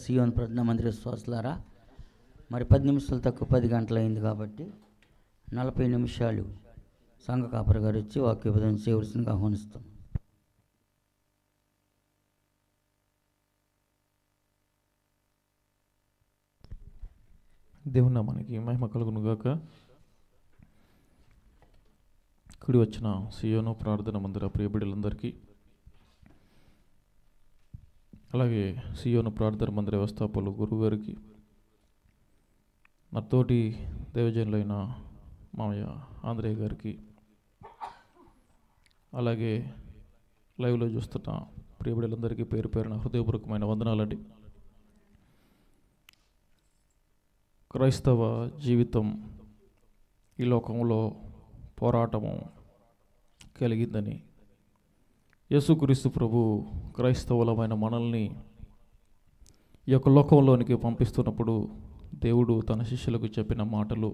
సియోన్ ప్రార్థనా మందిర విశ్వాసులారా, మరి 10 నిమిషాలు తక్కువ 10 గంటలు అయింది కాబట్టి 40 నిమిషాలు సంఘ కాపరి గారు వచ్చి వాక్యోపదేశం చేయవలసిందిగా ఆహ్వానిస్తాం. దేవుని నామానికి మహిమ కలుగును గాక. కుడి వచ్చిన సియోను ప్రార్థన మందిర ప్రియబిడ్డలందరికీ, అలాగే సియోను ప్రార్థన మందిర వ్యవస్థాపకులు గురువు గారికి, నా తోటి దేవజనులైన మామయ్య ఆంధ్రయ్య గారికి, అలాగే లైవ్లో చూస్తున్న ప్రియబిడ్డలందరికీ పేరు పేరున హృదయపూర్వకమైన వందనాలండి. క్రైస్తవ జీవితం ఈ లోకంలో పోరాటము కలిగిందని యేసుక్రీస్తు ప్రభు క్రైస్తవులమైన మనల్ని ఈ యొక్క లోకంలోనికి పంపిస్తున్నప్పుడు దేవుడు తన శిష్యులకు చెప్పిన మాటలు,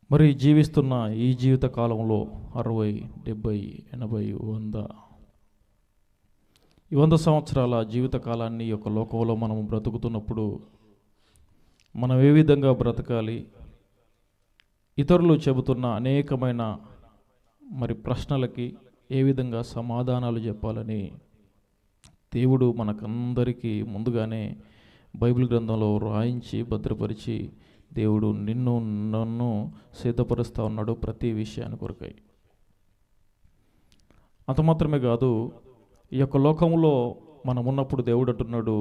మరి జీవిస్తున్న ఈ జీవిత కాలంలో 60, 70, 80, 100 ఈ 100 సంవత్సరాల జీవిత కాలాన్ని ఈ యొక్క లోకంలో మనం బ్రతుకుతున్నప్పుడు మనం ఏ విధంగా బ్రతకాలి, ఇతరులు చెబుతున్న అనేకమైన మరి ప్రశ్నలకి ఏ విధంగా సమాధానాలు చెప్పాలని దేవుడు మనకందరికీ ముందుగానే బైబిల్ గ్రంథంలో రాయించి భద్రపరిచి దేవుడు నన్ను సిద్ధపరుస్తూ ఉన్నాడు ప్రతి విషయాన్ని కొరకై. అంత మాత్రమే కాదు, ఈ యొక్క లోకంలో మనం ఉన్నప్పుడు దేవుడు అంటున్నాడు,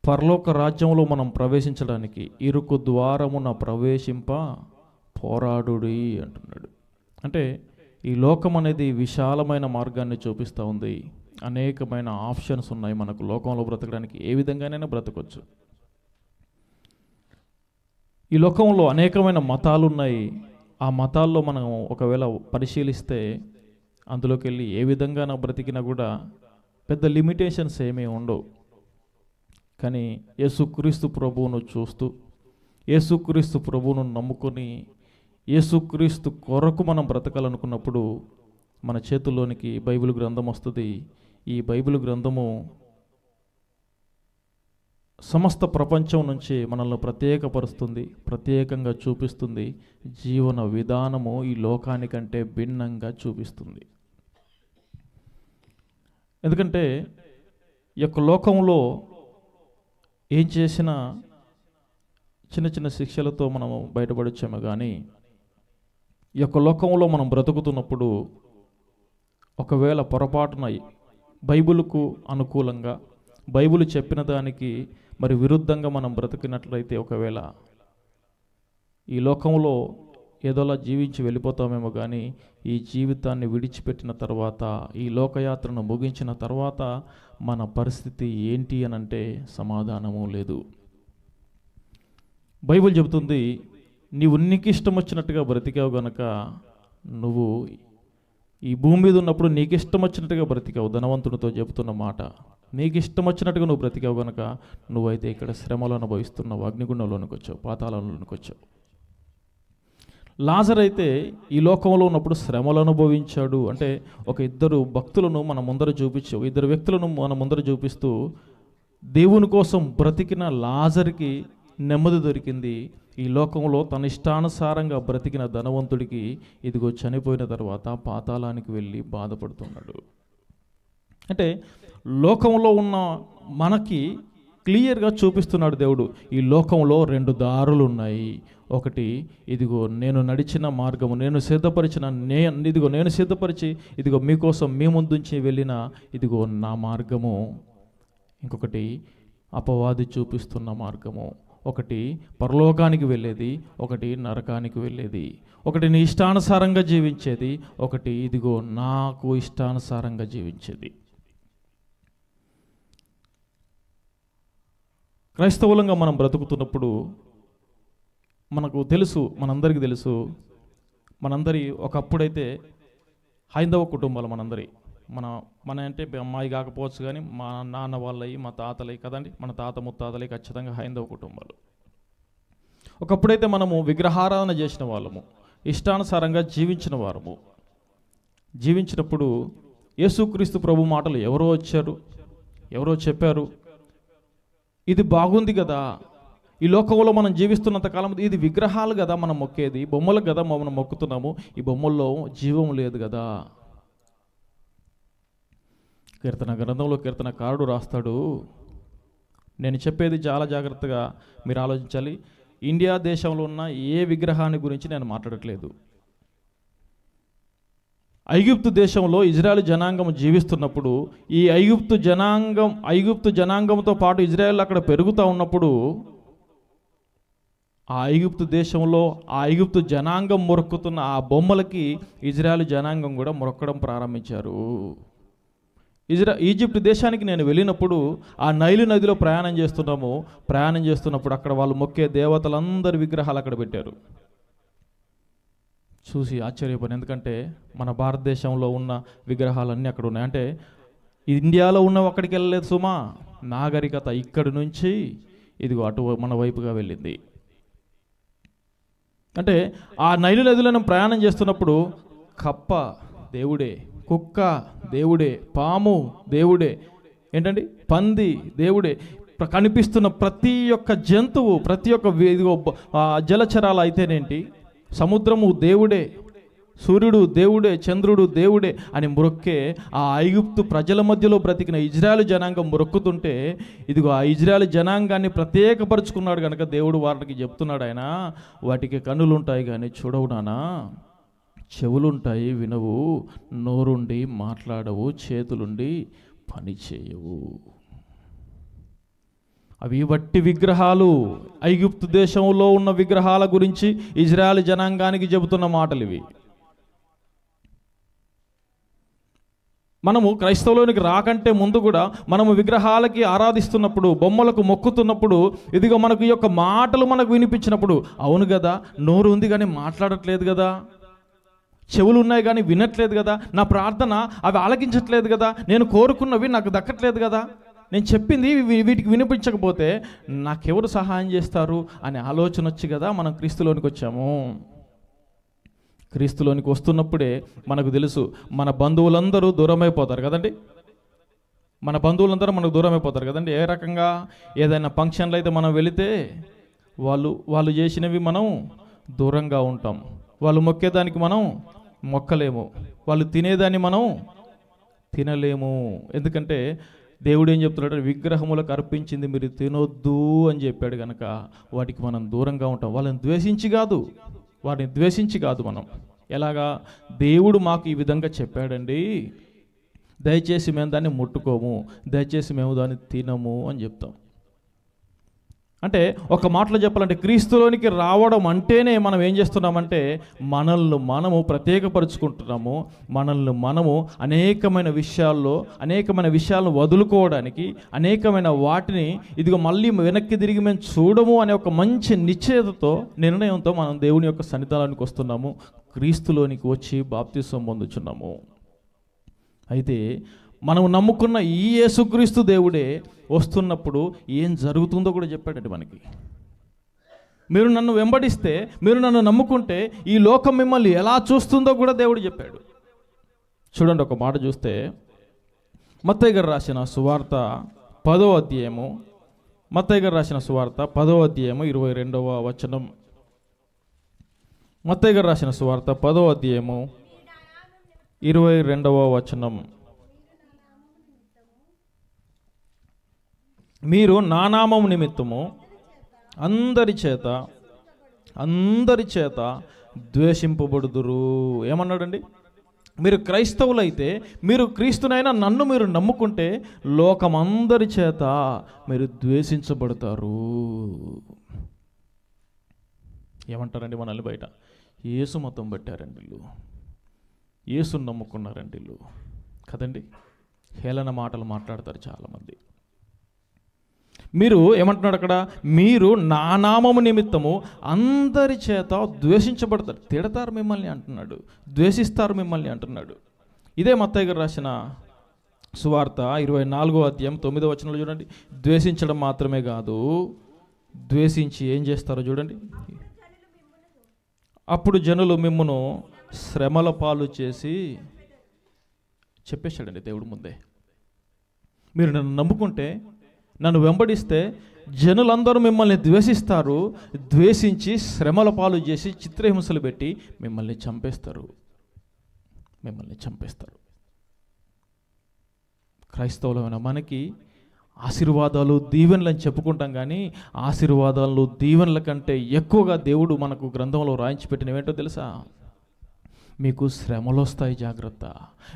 పరలోక రాజ్యంలో మనం ప్రవేశించడానికి ఇరుకు ద్వారమున ప్రవేశింప పోరాడుడి అంటున్నాడు. అంటే ఈ లోకం అనేది విశాలమైన మార్గాన్ని చూపిస్తూ ఉంది. అనేకమైన ఆప్షన్స్ ఉన్నాయి మనకు లోకంలో బ్రతకడానికి, ఏ విధంగానైనా బ్రతకొచ్చు. ఈ లోకంలో అనేకమైన మతాలు ఉన్నాయి. ఆ మతాల్లో మనం ఒకవేళ పరిశీలిస్తే అందులోకి వెళ్ళి ఏ విధంగా బ్రతికినా కూడా పెద్ద లిమిటేషన్స్ ఏమీ ఉండవు. కానీ యేసుక్రీస్తు ప్రభువును చూస్తూ, యేసుక్రీస్తు ప్రభువును నమ్ముకొని, యేసుక్రీస్తు కొరకు మనం బ్రతకాలనుకున్నప్పుడు మన చేతుల్లోనికి బైబిల్ గ్రంథం వస్తుంది. ఈ బైబిల్ గ్రంథము సమస్త ప్రపంచం నుంచి మనల్ని ప్రత్యేకపరుస్తుంది, ప్రత్యేకంగా చూపిస్తుంది. జీవన విధానము ఈ లోకానికంటే భిన్నంగా చూపిస్తుంది. ఎందుకంటే ఈ యొక్క లోకంలో ఏం చేసినా చిన్న చిన్న శిక్షలతో మనము బయటపడొచ్చాము. కానీ ఈ యొక్క లోకంలో మనం బ్రతుకుతున్నప్పుడు ఒకవేళ పొరపాటున బైబిలుకు అనుకూలంగా, బైబిల్ చెప్పిన దానికి మరి విరుద్ధంగా మనం బ్రతికినట్లయితే ఒకవేళ ఈ లోకంలో ఏదోలా జీవించి వెళ్ళిపోతామేమో. కానీ ఈ జీవితాన్ని విడిచిపెట్టిన తర్వాత, ఈ లోకయాత్రను ముగించిన తర్వాత మన పరిస్థితి ఏంటి అని అంటే సమాధానము లేదు. బైబిల్ చెబుతుంది, నీకు ఇష్టం వచ్చినట్టుగా బ్రతికావు గనక నువ్వు ఈ భూమి మీద ఉన్నప్పుడు నీకు ఇష్టం వచ్చినట్టుగా బ్రతికావు. ధనవంతునితో చెబుతున్న మాట, నీకు ఇష్టం వచ్చినట్టుగా నువ్వు బ్రతికావు కనుక నువ్వైతే ఇక్కడ శ్రమలు అనుభవిస్తున్నావు, అగ్నిగుండంలోనికి వచ్చావు, పాతాళంలోనికి వచ్చావు. లాజర్ అయితే ఈ లోకంలో ఉన్నప్పుడు శ్రమలు అనుభవించాడు. అంటే ఒక ఇద్దరు భక్తులను మన ముందర చూపించు, ఇద్దరు వ్యక్తులను మన ముందర చూపిస్తూ దేవుని కోసం బ్రతికిన లాజర్కి నెమ్మది దొరికింది. ఈ లోకంలో తన ఇష్టానుసారంగా బ్రతికిన ధనవంతుడికి ఇదిగో చనిపోయిన తర్వాత పాతాళానికి వెళ్ళి బాధపడుతున్నాడు. అంటే లోకంలో ఉన్న మనకి క్లియర్గా చూపిస్తున్నాడు దేవుడు, ఈ లోకంలో 2 దారులు ఉన్నాయి. ఒకటి, ఇదిగో నేను నడిచిన మార్గము, నేను సిద్ధపరిచి ఇదిగో మీకోసం మీ ముందుంచి వెళ్ళిన ఇదిగో నా మార్గము. ఇంకొకటి అపవాది చూపిస్తున్న మార్గము. ఒకటి పరలోకానికి వెళ్ళేది, ఒకటి నరకానికి వెళ్ళేది. ఒకటి నీ ఇష్టానుసారంగా జీవించేది, ఒకటి ఇదిగో నాకు ఇష్టానుసారంగా జీవించేది. క్రైస్తవులంగా మనం బ్రతుకుతున్నప్పుడు మనకు తెలుసు, మనందరికీ తెలుసు, మనందరి ఒకప్పుడైతే హైందవ కుటుంబాలు మన అంటే అమ్మాయి కాకపోవచ్చు, కానీ మా నాన్న వాళ్ళవి, మా తాతలవి కదండి, మన తాత ముత్తాతలవి ఖచ్చితంగా హైందవ కుటుంబాలు. ఒకప్పుడైతే మనము విగ్రహారాధన చేసిన వాళ్ళము, ఇష్టానుసారంగా జీవించిన వారము. జీవించినప్పుడు యేసుక్రీస్తు ప్రభు మాటలు ఎవరో వచ్చారు, ఎవరో చెప్పారు, ఇది బాగుంది కదా, ఈ లోకంలో మనం జీవిస్తున్నంత కాలం ఇది విగ్రహాలు కదా మనం మొక్కేది, బొమ్మలు కదా మనం మొక్కుతున్నాము, ఈ బొమ్మల్లో జీవం లేదు కదా. కీర్తన గ్రంథంలో కీర్తనకారుడు రాస్తాడు, నేను చెప్పేది చాలా జాగ్రత్తగా మీరు ఆలోచించాలి. ఇండియా దేశంలో ఉన్న ఏ విగ్రహాన్ని గురించి నేను మాట్లాడట్లేదు. ఐగుప్తు దేశంలో ఇజ్రాయెల్ జనాంగం జీవిస్తున్నప్పుడు ఈ ఐగుప్తు జనాంగంతో పాటు ఇజ్రాయెల్ అక్కడ పెరుగుతూ ఉన్నప్పుడు ఆ ఐగుప్తు దేశంలో ఆ ఐగుప్తు జనాంగం మొక్కుతున్న ఆ బొమ్మలకి ఇజ్రాయెల్ జనాంగం కూడా మొక్కడం ప్రారంభించారు. ఈజిప్ట్ దేశానికి నేను వెళ్ళినప్పుడు ఆ నైలు నదిలో ప్రయాణం చేస్తున్నప్పుడు అక్కడ వాళ్ళు మొక్కే దేవతలందరి విగ్రహాలు అక్కడ పెట్టారు. చూసి ఆశ్చర్యపోయాను, ఎందుకంటే మన భారతదేశంలో ఉన్న విగ్రహాలన్నీ అక్కడ ఉన్నాయి. అంటే ఇండియాలో ఉన్నవి అక్కడికి వెళ్ళలేదు సుమా, నాగరికత ఇక్కడి నుంచి ఇదిగో అటు మన వైపుగా వెళ్ళింది. అంటే ఆ నైలు నదిలో ప్రయాణం చేస్తున్నప్పుడు కప్ప దేవుడే, కుక్క దేవుడే, పాము దేవుడే, ఏంటండి పంది దేవుడే, కనిపిస్తున్న ప్రతి ఒక్క జంతువు, ప్రతి ఒక్క జలచరాలు అయితేనేంటి, సముద్రము దేవుడే, సూర్యుడు దేవుడే, చంద్రుడు దేవుడే అని మొక్కే ఆ ఐగుప్తు ప్రజల మధ్యలో బ్రతికిన ఇజ్రాయెల్ జనాంగం మొక్కుతుంటే ఇదిగో ఆ ఇజ్రాయెల్ జనాంగాన్ని ప్రత్యేకపరుచుకున్నాడు కనుక దేవుడు వాటికి చెప్తున్నాడు, ఆయన వాటికి కన్నులుంటాయి కానీ చూడవు నానా, చెవులుంటాయి వినవు, నోరుండి మాట్లాడవు, చేతులుండి పని చేయవు. అవి వట్టి విగ్రహాలు. ఐగుప్తు దేశంలో ఉన్న విగ్రహాల గురించి ఇజ్రాయెల్ జనాంగానికి చెబుతున్న మాటలు ఇవి. మనము క్రైస్తవులోనికి రాకంటే ముందు కూడా మనము విగ్రహాలకి ఆరాధిస్తున్నప్పుడు, బొమ్మలకు మొక్కుతున్నప్పుడు ఇదిగో మనకు ఈ యొక్క మాటలు మనకు వినిపించినప్పుడు, అవును కదా, నోరు ఉంది కానీ మాట్లాడట్లేదు కదా, చెవులు ఉన్నాయి కానీ వినట్లేదు కదా, నా ప్రార్థన అవి ఆలకించట్లేదు కదా, నేను కోరుకున్నవి నాకు దక్కట్లేదు కదా, నేను చెప్పింది వీటికి వినిపించకపోతే నాకెవరు సహాయం చేస్తారు అనే ఆలోచన వచ్చి కదా మనం క్రీస్తులోనికి వచ్చాము. క్రీస్తులోనికి వస్తున్నప్పుడే మనకు తెలుసు మన బంధువులందరూ దూరమైపోతారు కదండి, మన బంధువులందరూ మనకు దూరమైపోతారు కదండి. ఏ రకంగా, ఏదైనా ఫంక్షన్లు అయితే మనం వెళితే వాళ్ళు చేసినవి మనం దూరంగా ఉంటాం, వాళ్ళు మొక్కేదానికి మనం మొక్కలేము, వాళ్ళు తినేదాన్ని మనం తినలేము. ఎందుకంటే దేవుడు ఏం చెప్తున్నాడు, విగ్రహములకు అర్పించింది మీరు తినొద్దు అని చెప్పాడు కనుక వాటికి మనం దూరంగా ఉంటాం. వాటిని ద్వేషించి కాదు మనం. ఎలాగా, దేవుడు మాకు ఈ విధంగా చెప్పాడండి, దయచేసి మేము దాన్ని ముట్టుకోము, దయచేసి మేము దాన్ని తినము అని చెప్తాం. అంటే ఒక మాటలో చెప్పాలంటే క్రీస్తులోనికి రావడం అంటేనే మనం ఏం చేస్తున్నామంటే మనల్ని మనము ప్రత్యేకపరుచుకుంటున్నాము, మనల్ని మనము అనేకమైన విషయాలను వదులుకోవడానికి, అనేకమైన వాటిని ఇదిగో మళ్ళీ వెనక్కి తిరిగి మేము చూడము అనే ఒక మంచి నిశ్చయతతో, నిర్ణయంతో మనం దేవుని యొక్క సన్నిధానానికి వస్తున్నాము, క్రీస్తులోనికి వచ్చి బాప్తిసం పొందుచున్నాము. అయితే మనం నమ్ముకున్న ఈ యేసుక్రీస్తు దేవుడే వస్తున్నప్పుడు ఏం జరుగుతుందో కూడా చెప్పాడండి మనకి. మీరు నన్ను వెంబడిస్తే, మీరు నన్ను నమ్ముకుంటే ఈ లోకం మిమ్మల్ని ఎలా చూస్తుందో కూడా దేవుడు చెప్పాడు. చూడండి, ఒక మాట చూస్తే మత్తయి గారు రాసిన సువార్త 10వ అధ్యాయము, మత్తయి గారు రాసిన సువార్త 10వ అధ్యాయము 22వ వచనం. మత్తయి గారు రాసిన సువార్త 10వ అధ్యాయము 22వ వచనం. మీరు నా నామము నిమిత్తము అందరి చేత ద్వేషింపబడుదురు. ఏమన్నాడండి? మీరు క్రైస్తవులైతే, మీరు క్రీస్తునైనా నన్ను మీరు నమ్ముకుంటే లోకమందరి చేత మీరు ద్వేషించబడతారు. ఏమంటారండి మనల్ని బయట? యేసు మతం పెట్టారండి వీళ్ళు, యేసుని నమ్ముకున్నారండి వీళ్ళు కదండి. హేళన మాటలు మాట్లాడతారు చాలామంది. మీరు ఏమంటున్నాడు అక్కడ? మీరు నా నామము నిమిత్తము అందరి చేత ద్వేషించబడతారు. తిడతారు మిమ్మల్ని అంటున్నాడు, ద్వేషిస్తారు మిమ్మల్ని అంటున్నాడు. ఇదే మత్తయి గారు రాసిన సువార్త 24వ అధ్యాయం 9వ వచనంలో చూడండి. ద్వేషించడం మాత్రమే కాదు, ద్వేషించి ఏం చేస్తారో చూడండి. అప్పుడు జనులు మిమ్మును శ్రమల పాలు చేసి చెప్పేశాడండి దేవుడు ముందే. మీరు నన్ను నమ్ముకుంటే, నన్ను వెంబడిస్తే జనులందరూ మిమ్మల్ని ద్వేషిస్తారు, ద్వేషించి శ్రమల పాలు చేసి చిత్రహింసలు పెట్టి మిమ్మల్ని చంపేస్తారు. క్రైస్తవులమైన మనకి ఆశీర్వాదాలు దీవెనలు అని చెప్పుకుంటాం, కానీ ఆశీర్వాదాలు దీవెనల కంటే ఎక్కువగా దేవుడు మనకు గ్రంథంలో రాయించి పెట్టినవేంటో తెలుసా? మీకు శ్రమలు వస్తాయి, జాగ్రత్త.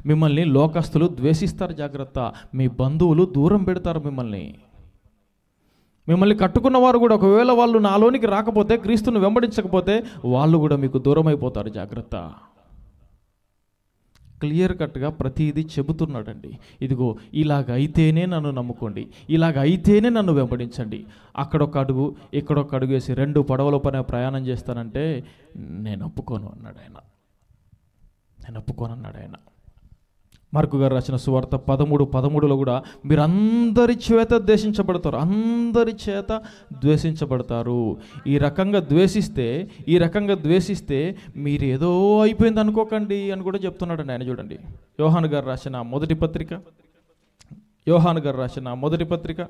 మిమ్మల్ని లోకస్తులు ద్వేషిస్తారు, జాగ్రత్త. మీ బంధువులు దూరం పెడతారు మిమ్మల్ని కట్టుకున్న వారు కూడా ఒకవేళ వాళ్ళు నాలోనికి రాకపోతే, క్రీస్తుని వెంబడించకపోతే వాళ్ళు కూడా మీకు దూరం అయిపోతారు, జాగ్రత్త. క్లియర్ కట్గా ప్రతిదీ చెబుతున్నాడండి. ఇదిగో ఇలాగైతేనే నన్ను నమ్ముకోండి, ఇలాగైతేనే నన్ను వెంబడించండి. అక్కడొక అడుగు ఇక్కడొక అడుగు వేసి 2 పడవల పైన ప్రయాణం చేస్తానంటే నేను ఒప్పుకోను అన్నాడు ఆయన. మార్కు గారు రాసిన సువార్త 13:13లో కూడా మీరు అందరి చేత ద్వేషించబడతారు. ఈ రకంగా ద్వేషిస్తే మీరు ఏదో అయిపోయింది అనుకోకండి అని కూడా చెప్తున్నాడండి ఆయన. చూడండి, యోహాను గారు రాసిన మొదటి పత్రిక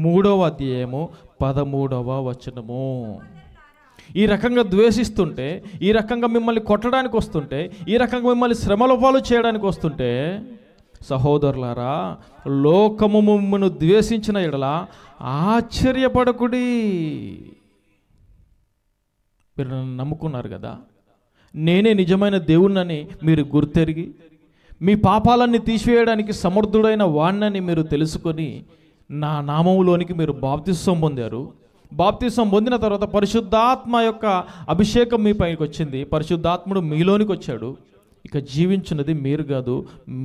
3వ అధ్యాయము 13వ వచనము. ఈ రకంగా ద్వేషిస్తుంటే, ఈ రకంగా మిమ్మల్ని కొట్టడానికి వస్తుంటే, ఈ రకంగా మిమ్మల్ని శ్రమల పాలు చేయడానికి వస్తుంటే, సహోదరులారా, లోకము మిమ్మల్ని ద్వేషించిన ఎడల ఆశ్చర్యపడకుడి. మీరు నన్ను నమ్ముకున్నారు కదా, నేనే నిజమైన దేవుణ్ణని మీరు గుర్తెరిగి, మీ పాపాలన్నీ తీసివేయడానికి సమర్థుడైన వాణ్ణని మీరు తెలుసుకొని, నా నామములోనికి మీరు బాప్తిసం పొందారు. బాప్తిసం పొందిన తర్వాత పరిశుద్ధాత్మ యొక్క అభిషేకం మీ పైకి వచ్చింది. పరిశుద్ధాత్ముడు మీలోనికి వచ్చాడు. ఇక జీవించినది మీరు కాదు,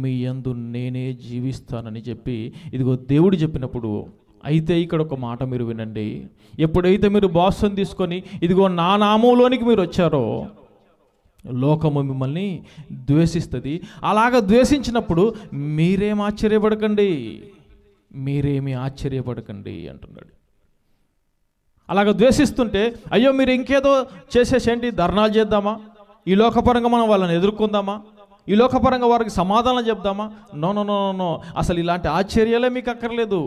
మీ యందు నేనే జీవిస్తానని చెప్పి ఇదిగో దేవుడు చెప్పినప్పుడు, అయితే ఇక్కడ ఒక మాట మీరు వినండి. ఎప్పుడైతే మీరు బాప్తిసం తీసుకొని ఇదిగో నా నామంలోనికి మీరు వచ్చారో, లోకము మిమ్మల్ని ద్వేషిస్తుంది. అలాగ ద్వేషించినప్పుడు మీరేమి ఆశ్చర్యపడకండి అంటున్నాడు. అలాగ ద్వేషిస్తుంటే, అయ్యో మీరు ఇంకేదో చేసేసేంటి, ధర్నాలు చేద్దామా, ఈ లోకపరంగా మనం వాళ్ళని ఎదుర్కొందామా, ఈ లోకపరంగా వారికి సమాధానం చెప్దామా? నో. అసలు ఇలాంటి ఆశ్చర్యాలే మీకు అక్కర్లేదు,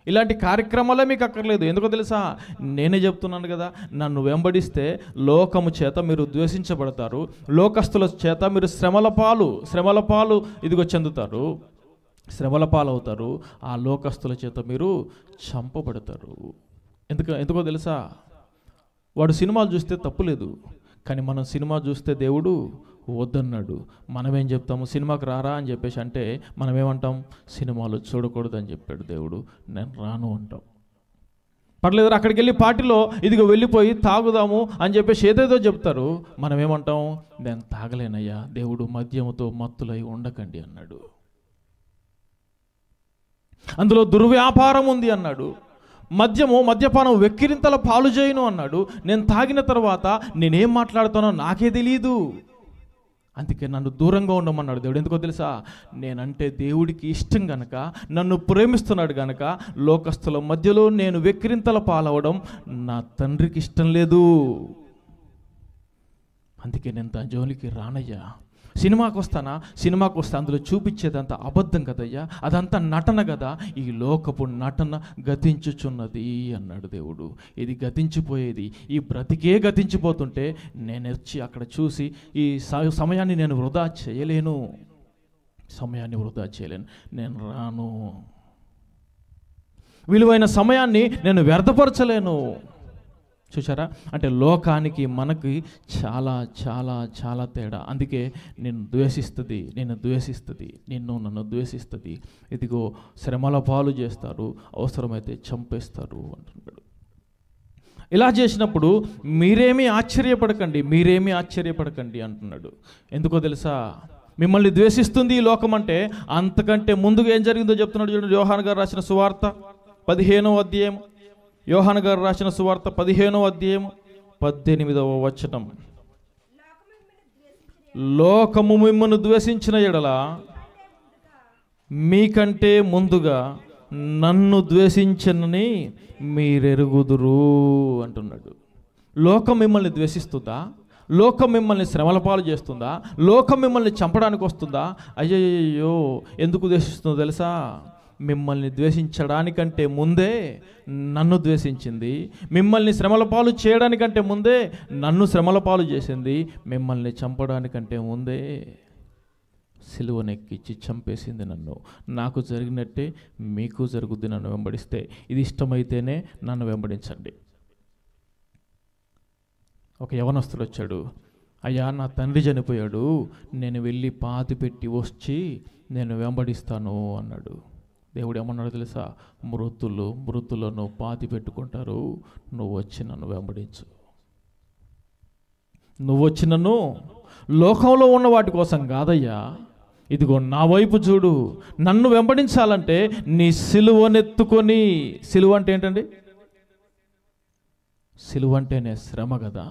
ఇలాంటి కార్యక్రమాలే మీకు అక్కర్లేదు. ఎందుకో తెలుసా? నేనే చెప్తున్నాను కదా, నన్ను వెంబడిస్తే లోకము చేత మీరు ద్వేషించబడతారు, లోకస్తుల చేత మీరు శ్రమల పాలు ఇదిగో చెందుతారు, శ్రమల పాలు అవుతారు, ఆ లోకస్తుల చేత మీరు చంపబడతారు. ఎందుకో తెలుసా? వాడు సినిమాలు చూస్తే తప్పులేదు, కానీ మనం సినిమా చూస్తే దేవుడు వద్దన్నాడు. మనమేం చెప్తాము? సినిమాకి రారా అని చెప్పేసి అంటే మనమేమంటాం? సినిమాలు చూడకూడదు అని చెప్పాడు దేవుడు, నేను రాను అంటాం. పర్లేదు, అక్కడికి వెళ్ళి పార్టీలో ఇదిగో వెళ్ళిపోయి తాగుదాము అని చెప్పేసి ఏదేదో చెప్తారు. మనమేమంటాం? నేను తాగలేనయ్యా, దేవుడు మద్యముతో మత్తులై ఉండకండి అన్నాడు. అందులో దుర్వ్యాపారం ఉంది అన్నాడు. మద్యపానం వెక్కిరింతల పాలు చేయను అన్నాడు. నేను తాగిన తర్వాత నేనేం మాట్లాడుతానో నాకే తెలియదు, అందుకే నన్ను దూరంగా ఉండమన్నాడు దేవుడు. ఎందుకో తెలుసా? నేనంటే దేవుడికి ఇష్టం గనక, నన్ను ప్రేమిస్తున్నాడు గనక, లోకస్తుల మధ్యలో నేను వెక్కిరింతల పాలవడం నా తండ్రికి ఇష్టం లేదు. అందుకే నేను తన జోలికి రానయ్యా. సినిమాకి వస్తే అందులో చూపించేదంతా అబద్ధం కదయ్యా, అదంతా నటన కదా, ఈ లోకపు నటన గతించుచున్నది అన్నాడు దేవుడు. ఇది గతించిపోయేది, ఈ బ్రతికే గతించిపోతుంటే నేను వచ్చి అక్కడ చూసి ఈ సమయాన్ని నేను వృధా చేయలేను, నేను రాను. విలువైన సమయాన్ని నేను వ్యర్థపరచలేను. చూసారా? అంటే లోకానికి మనకి చాలా చాలా చాలా తేడా. అందుకే నన్ను ద్వేషిస్తుంది, ఇదిగో శ్రమల పాలు చేస్తారు, అవసరమైతే చంపేస్తారు అంటున్నాడు. ఇలా చేసినప్పుడు మీరేమీ ఆశ్చర్యపడకండి అంటున్నాడు. ఎందుకో తెలుసా? మిమ్మల్ని ద్వేషిస్తుంది ఈ లోకం అంటే, అంతకంటే ముందుగా ఏం జరిగిందో చెప్తున్నాడు చూడండి. యోహాను గారు రాసిన సువార్త 15వ అధ్యాయం, 15వ అధ్యాయం 18వ వచనం. లోకము మిమ్మల్ని ద్వేషించిన ఎడల మీకంటే ముందుగా నన్ను ద్వేషించనని మీరెరుగుదురు అంటున్నాడు. లోకం మిమ్మల్ని ద్వేషిస్తుందా? లోకం మిమ్మల్ని శ్రమల పాలు చేస్తుందా? లోకం మిమ్మల్ని చంపడానికి వస్తుందా? అయ్యయ్యో ఎందుకు ద్వేషిస్తుందో తెలుసా? మిమ్మల్ని ద్వేషించడానికంటే ముందే నన్ను ద్వేషించింది. మిమ్మల్ని శ్రమల పాలు చేయడానికంటే ముందే నన్ను శ్రమల పాలు చేసింది. మిమ్మల్ని చంపడానికంటే ముందే సిలువనెక్కించి చంపేసింది నన్ను. నాకు జరిగినట్టే మీకు జరుగుద్ది నన్ను వెంబడిస్తే. ఇది ఇష్టమైతేనే నన్ను వెంబడించండి. ఒక యవనస్తుడు వచ్చాడు. అయ్యా, నా తండ్రి చనిపోయాడు, నేను వెళ్ళి పాతి పెట్టి వచ్చి నేను వెంబడిస్తాను అన్నాడు. దేవుడు ఏమన్నాడు తెలుసా? మృతులను పాతి పెట్టుకుంటారు, నువ్వు వచ్చి నన్ను వెంబడించు. నువ్వు వచ్చి నన్ను లోకంలో ఉన్న వాటి కోసం కాదయ్యా, ఇదిగో నా వైపు చూడు. నన్ను వెంబడించాలంటే నీ సిలువనెత్తుకొని. సిలువ అంటే ఏంటండి? సిలువ అంటేనే శ్రమ కదా.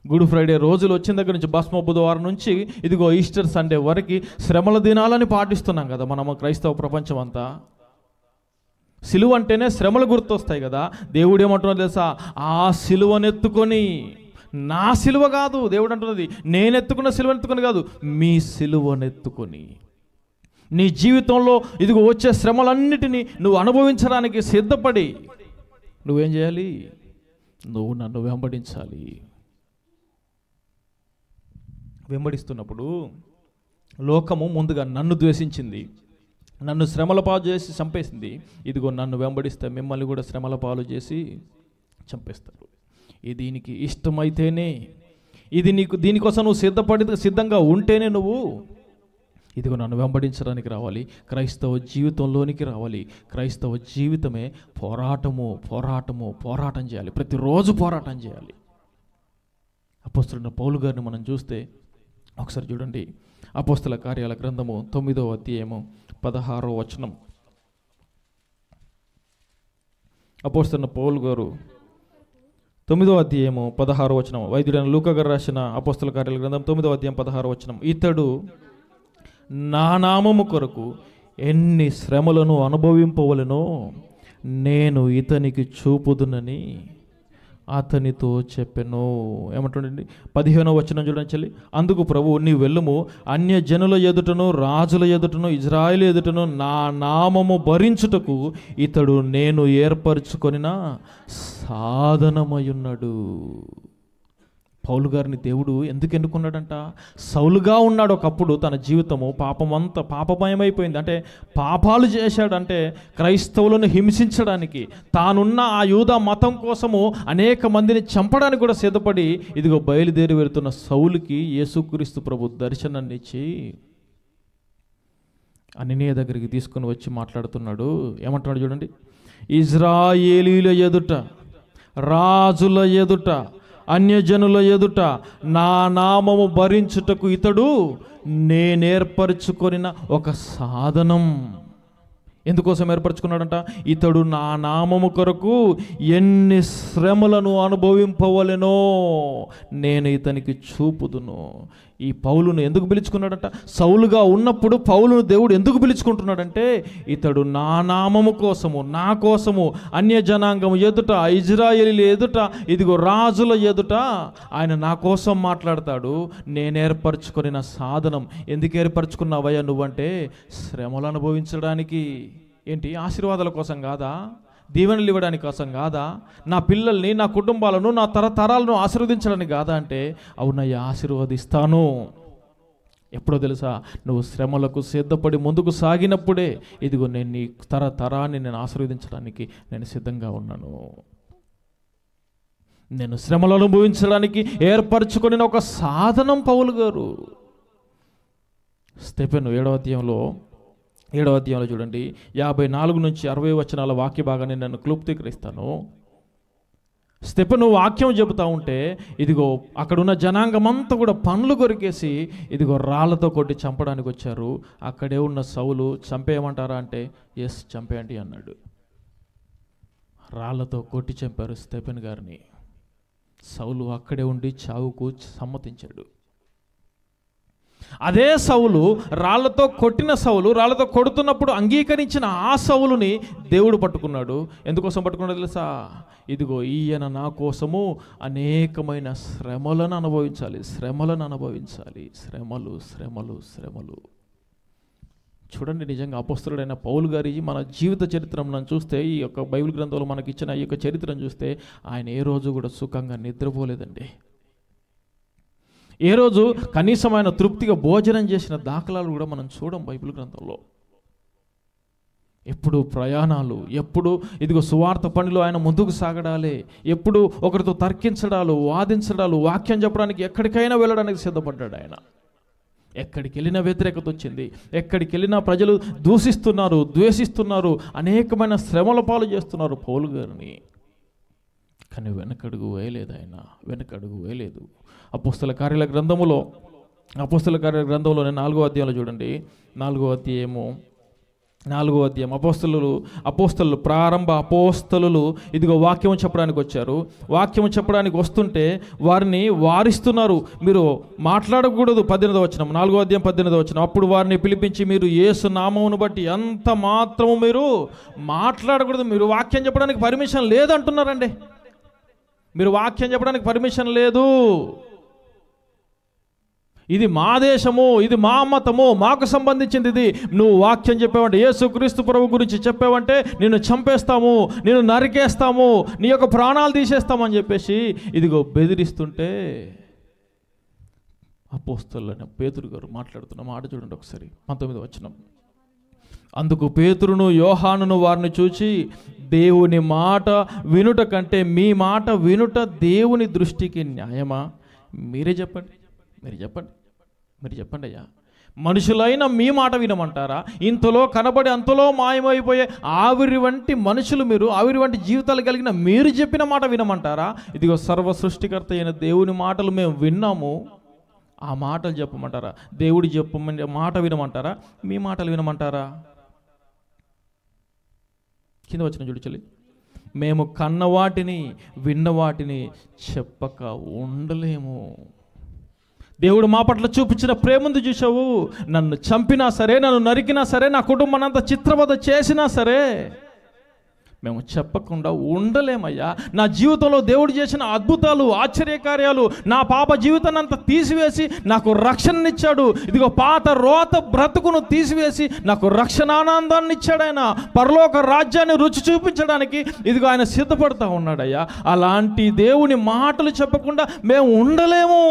గుడ్ ఫ్రైడే రోజులు వచ్చిన దగ్గర నుంచి భస్మ బుధవారం నుంచి ఇదిగో ఈస్టర్ సండే వరకు శ్రమల దినాలని పాటిస్తున్నాం కదా మనము, క్రైస్తవ ప్రపంచం అంతా. సిలువ అంటేనే శ్రమలు గుర్తొస్తాయి కదా. దేవుడు ఏమంటున్నాడు తెలుసా? ఆ సిలువనెత్తుకొని. నా సిలువ కాదు, దేవుడు అంటున్నది నేను ఎత్తుకున్న సిలువనెత్తుకొని కాదు, మీ సిలువనెత్తుకొని. నీ జీవితంలో ఇదిగో వచ్చే శ్రమలన్నిటినీ నువ్వు అనుభవించడానికి సిద్ధపడి నువ్వేం చేయాలి? నువ్వు నన్ను వెంబడించాలి. వెంబడిస్తున్నప్పుడు లోకము ముందుగా నన్ను ద్వేషించింది, నన్ను శ్రమల పాలు చేసి చంపేసింది. ఇదిగో నన్ను వెంబడిస్తే మిమ్మల్ని కూడా శ్రమల పాలు చేసి చంపేస్తారు. ఇది దీనికి ఇష్టమైతేనే, ఇది నీకు దీనికోసం నువ్వు సిద్ధంగా ఉంటేనే నువ్వు ఇదిగో నన్ను వెంబడించడానికి రావాలి, క్రైస్తవ జీవితంలోనికి రావాలి. క్రైస్తవ జీవితమే పోరాటం చేయాలి. ప్రతిరోజు పోరాటం చేయాలి. అపోస్తలుడైన పౌలు గారిని మనం చూస్తే ఒకసారి చూడండి. అపోస్తల కార్యాల గ్రంథము 9వ అధ్యాయము 16వ వచనం. అపోస్తలుడైన పౌలు గారు 9వ అధ్యాయము 16వ వచనం. వైద్యుడైన లూకా గారు రాసిన అపోస్తల కార్యాల గ్రంథం 9వ అధ్యాయం 16వ వచనం. ఇతడు నా నామము కొరకు ఎన్ని శ్రమలను అనుభవింపవలెనో నేను ఇతనికి చూపుదునని అతనితో చెప్పెను. ఏమంటుండండి 15వ వచనం చూడండి చెల్లి. అందుకు ప్రభువు, నీవు వెళ్ళుము, అన్యజనుల ఎదుటను రాజుల ఎదుటను ఇజ్రాయేలు ఎదుటను నా నామము భరించుటకు ఇతడు నేను ఏర్పరచుకొనిన సాధనమయ్యున్నాడు. పౌలు గారిని దేవుడు ఎందుకు ఎన్నుకున్నాడంట? సౌలుగా ఉన్నాడు ఒకప్పుడు, తన జీవితము పాపమయమైపోయింది. అంటే పాపాలు చేశాడంటే క్రైస్తవులను హింసించడానికి, తానున్న ఆ యూదా మతం కోసము అనేక మందిని చంపడానికి కూడా సిద్ధపడి ఇదిగో బయలుదేరి వెళ్తున్న సౌలుకి యేసుక్రీస్తు ప్రభు దర్శనాన్ని ఇచ్చి అననీయ దగ్గరికి తీసుకుని వచ్చి మాట్లాడుతున్నాడు. ఏమంటున్నాడు చూడండి. ఇజ్రాయేలీల ఎదుట, రాజుల ఎదుట, అన్యజనుల ఎదుట నా నామము భరించుటకు ఇతడు నేనేర్పరచుకొనిన ఒక సాధనం. ఎందుకోసం ఏర్పరచుకున్నాడంట? ఇతడు నా నామము కొరకు ఎన్ని శ్రమలను అనుభవింపవలెనో నేను ఇతనికి చూపుదును. ఈ పౌలును ఎందుకు పిలుచుకున్నాడంట? సౌలుగా ఉన్నప్పుడు పౌలును దేవుడు ఎందుకు పిలుచుకుంటున్నాడంటే, ఇతడు నా నామము కోసము, నా కోసము అన్య జనాంగం ఎదుట, ఇజ్రాయేలీల ఎదుట, ఇదిగో రాజుల ఎదుట ఆయన నా కోసం మాట్లాడతాడు. నేను ఏర్పరచుకున్న సాధనం. ఎందుకు ఏర్పరచుకున్నావయ్యా నువ్వంటే, శ్రమలు అనుభవించడానికి. ఏంటి? ఆశీర్వాదాల కోసం కాదా? దీవెనలు ఇవ్వడానికి కోసం కాదా? నా పిల్లల్ని, నా కుటుంబాలను, నా తరతరాలను ఆశీర్వదించడానికి కాదా అంటే, అవునయ్యా ఆశీర్వదిస్తాను. ఎప్పుడో తెలుసా? నువ్వు శ్రమలకు సిద్ధపడి ముందుకు సాగినప్పుడే ఇదిగో నేను నీ తరతరాన్ని నేను ఆశీర్వదించడానికి నేను సిద్ధంగా ఉన్నాను. నేను శ్రమలు అనుభవించడానికి ఏర్పరచుకొని ఒక సాధనం పౌలు గారు. స్టెఫెను 7వ అధ్యాయంలో చూడండి, 54 నుంచి 60 వచనాల వాక్య భాగాన్ని నేను క్లుప్తీకరిస్తాను. స్టెఫెను వాక్యం చెబుతూ ఉంటే ఇదిగో అక్కడున్న జనాంగమంతా కూడా పండ్లు కొరికేసి ఇదిగో రాళ్లతో కొట్టి చంపడానికి వచ్చారు. అక్కడే ఉన్న సౌలు చంపేయమంటారా అంటే, ఎస్ చంపేయండి అన్నాడు. రాళ్లతో కొట్టి చంపారు స్టెఫెన్ గారిని. సౌలు అక్కడే ఉండి చావుకు సమ్మతించాడు. అదే సౌలు, రాళ్లతో కొట్టిన సౌలు, రాళ్లతో కొడుతున్నప్పుడు అంగీకరించిన ఆ సౌలుని దేవుడు పట్టుకున్నాడు. ఎందుకోసం పట్టుకున్నాడు తెలుసా? ఇదిగో ఈయన నా కోసము అనేకమైన శ్రమలను అనుభవించాలి, శ్రమలను అనుభవించాలి. శ్రమలు శ్రమలు శ్రమలు. చూడండి, నిజంగా అపోస్తలుడైన పౌలు గారి మన జీవిత చరిత్రను చూస్తే, ఈ యొక్క బైబిల్ గ్రంథంలో మనకి ఇచ్చిన ఈ యొక్క చరిత్రను చూస్తే, ఆయన ఏ రోజు కూడా సుఖంగా నిద్రపోలేదండి. ఏ రోజు కనీసం ఆయన తృప్తిగా భోజనం చేసిన దాఖలాలు కూడా మనం చూడం బైబిల్ గ్రంథంలో. ఎప్పుడు ప్రయాణాలు, ఎప్పుడు ఇదిగో సువార్త పనిలో ఆయన ముందుకు సాగడాలే, ఎప్పుడు ఒకరితో తర్కించడాలు, వాదించడాలు, వాక్యం చెప్పడానికి ఎక్కడికైనా వెళ్ళడానికి సిద్ధపడ్డాడు ఆయన. ఎక్కడికి వెళ్ళినా వ్యతిరేకత వచ్చింది, ఎక్కడికి వెళ్ళినా ప్రజలు దూషిస్తున్నారు, ద్వేషిస్తున్నారు, అనేకమైన శ్రమల పాలు చేస్తున్నారు పౌలు గారిని. కానీ వెనకడుగు వేయలేదు ఆయన, వెనకడుగు వేయలేదు. అపోస్తల కార్యాల గ్రంథంలో 4వ అధ్యాయంలో చూడండి, 4వ అధ్యాయం అపోస్తలు ప్రారంభ అపోస్తలు ఇదిగో వాక్యం చెప్పడానికి వచ్చారు. వాక్యం చెప్పడానికి వస్తుంటే వారిని వారిస్తున్నారు, మీరు మాట్లాడకూడదు. 18వ వచనం, 4వ అధ్యాయం 18వ వచనం. అప్పుడు వారిని పిలిపించి, మీరు యేసు నామమును బట్టి ఎంత మాత్రము మీరు మాట్లాడకూడదు. మీరు వాక్యం చెప్పడానికి పర్మిషన్ లేదంటున్నారండి. మీరు వాక్యం చెప్పడానికి పర్మిషన్ లేదు. ఇది మా దేశము, ఇది మా మతము, మాకు సంబంధించింది ఇది. నువ్వు వాక్యం చెప్పావంటే, యేసుక్రీస్తు ప్రభు గురించి చెప్పావంటే నిన్ను చంపేస్తాము, నిన్ను నరికేస్తాము, నీ యొక్క ప్రాణాలు తీసేస్తామని చెప్పేసి ఇదిగో బెదిరిస్తుంటే అపోస్తలుడైన పేతురు గారు మాట్లాడుతున్న మాట చూడండి ఒకసారి, 19వ వచనం. అందుకు పేతురును యోహానును వారిని చూచి, దేవుని మాట వినుట కంటే మీ మాట వినుట దేవుని దృష్టికి న్యాయమా? మీరే చెప్పండి అయ్యా. మనుషులైన మీ మాట వినమంటారా? ఇంతలో కనబడి అంతలో మాయమైపోయే ఆవిరి వంటి మనుషులు మీరు, ఆవిరి వంటి జీవితాలు కలిగిన మీరు చెప్పిన మాట వినమంటారా? ఇదిగో సర్వ సృష్టికర్త అయిన దేవుని మాటలు మేము విన్నాము, ఆ మాటలు చెప్పమంటారా? దేవుడు చెప్పమని మాట వినమంటారా? మీ మాటలు వినమంటారా? కింద వచ్చిన చూడు, మేము కన్నవాటిని విన్నవాటిని చెప్పక ఉండలేము. దేవుడు మా పట్ల చూపించిన ప్రేమను చూసావు. నన్ను చంపినా సరే, నన్ను నరికినా సరే, నా కుటుంబాన్ని అంతా చిత్రవద చేసినా సరే మేము చెప్పకుండా ఉండలేమయ్యా. నా జీవితంలో దేవుడు చేసిన అద్భుతాలు, ఆశ్చర్యకార్యాలు, నా పాప జీవితాన్ని అంతా తీసివేసి నాకు రక్షణనిచ్చాడు. ఇదిగో పాత రోత బ్రతుకును తీసివేసి నాకు రక్షణానందాన్ని ఇచ్చాడు ఆయన. పరలోక రాజ్యాన్ని రుచి చూపించడానికి ఇదిగో ఆయన సిద్ధపడుతూ ఉన్నాడయ్యా. అలాంటి దేవుని మాటలు చెప్పకుండా మేము ఉండలేము.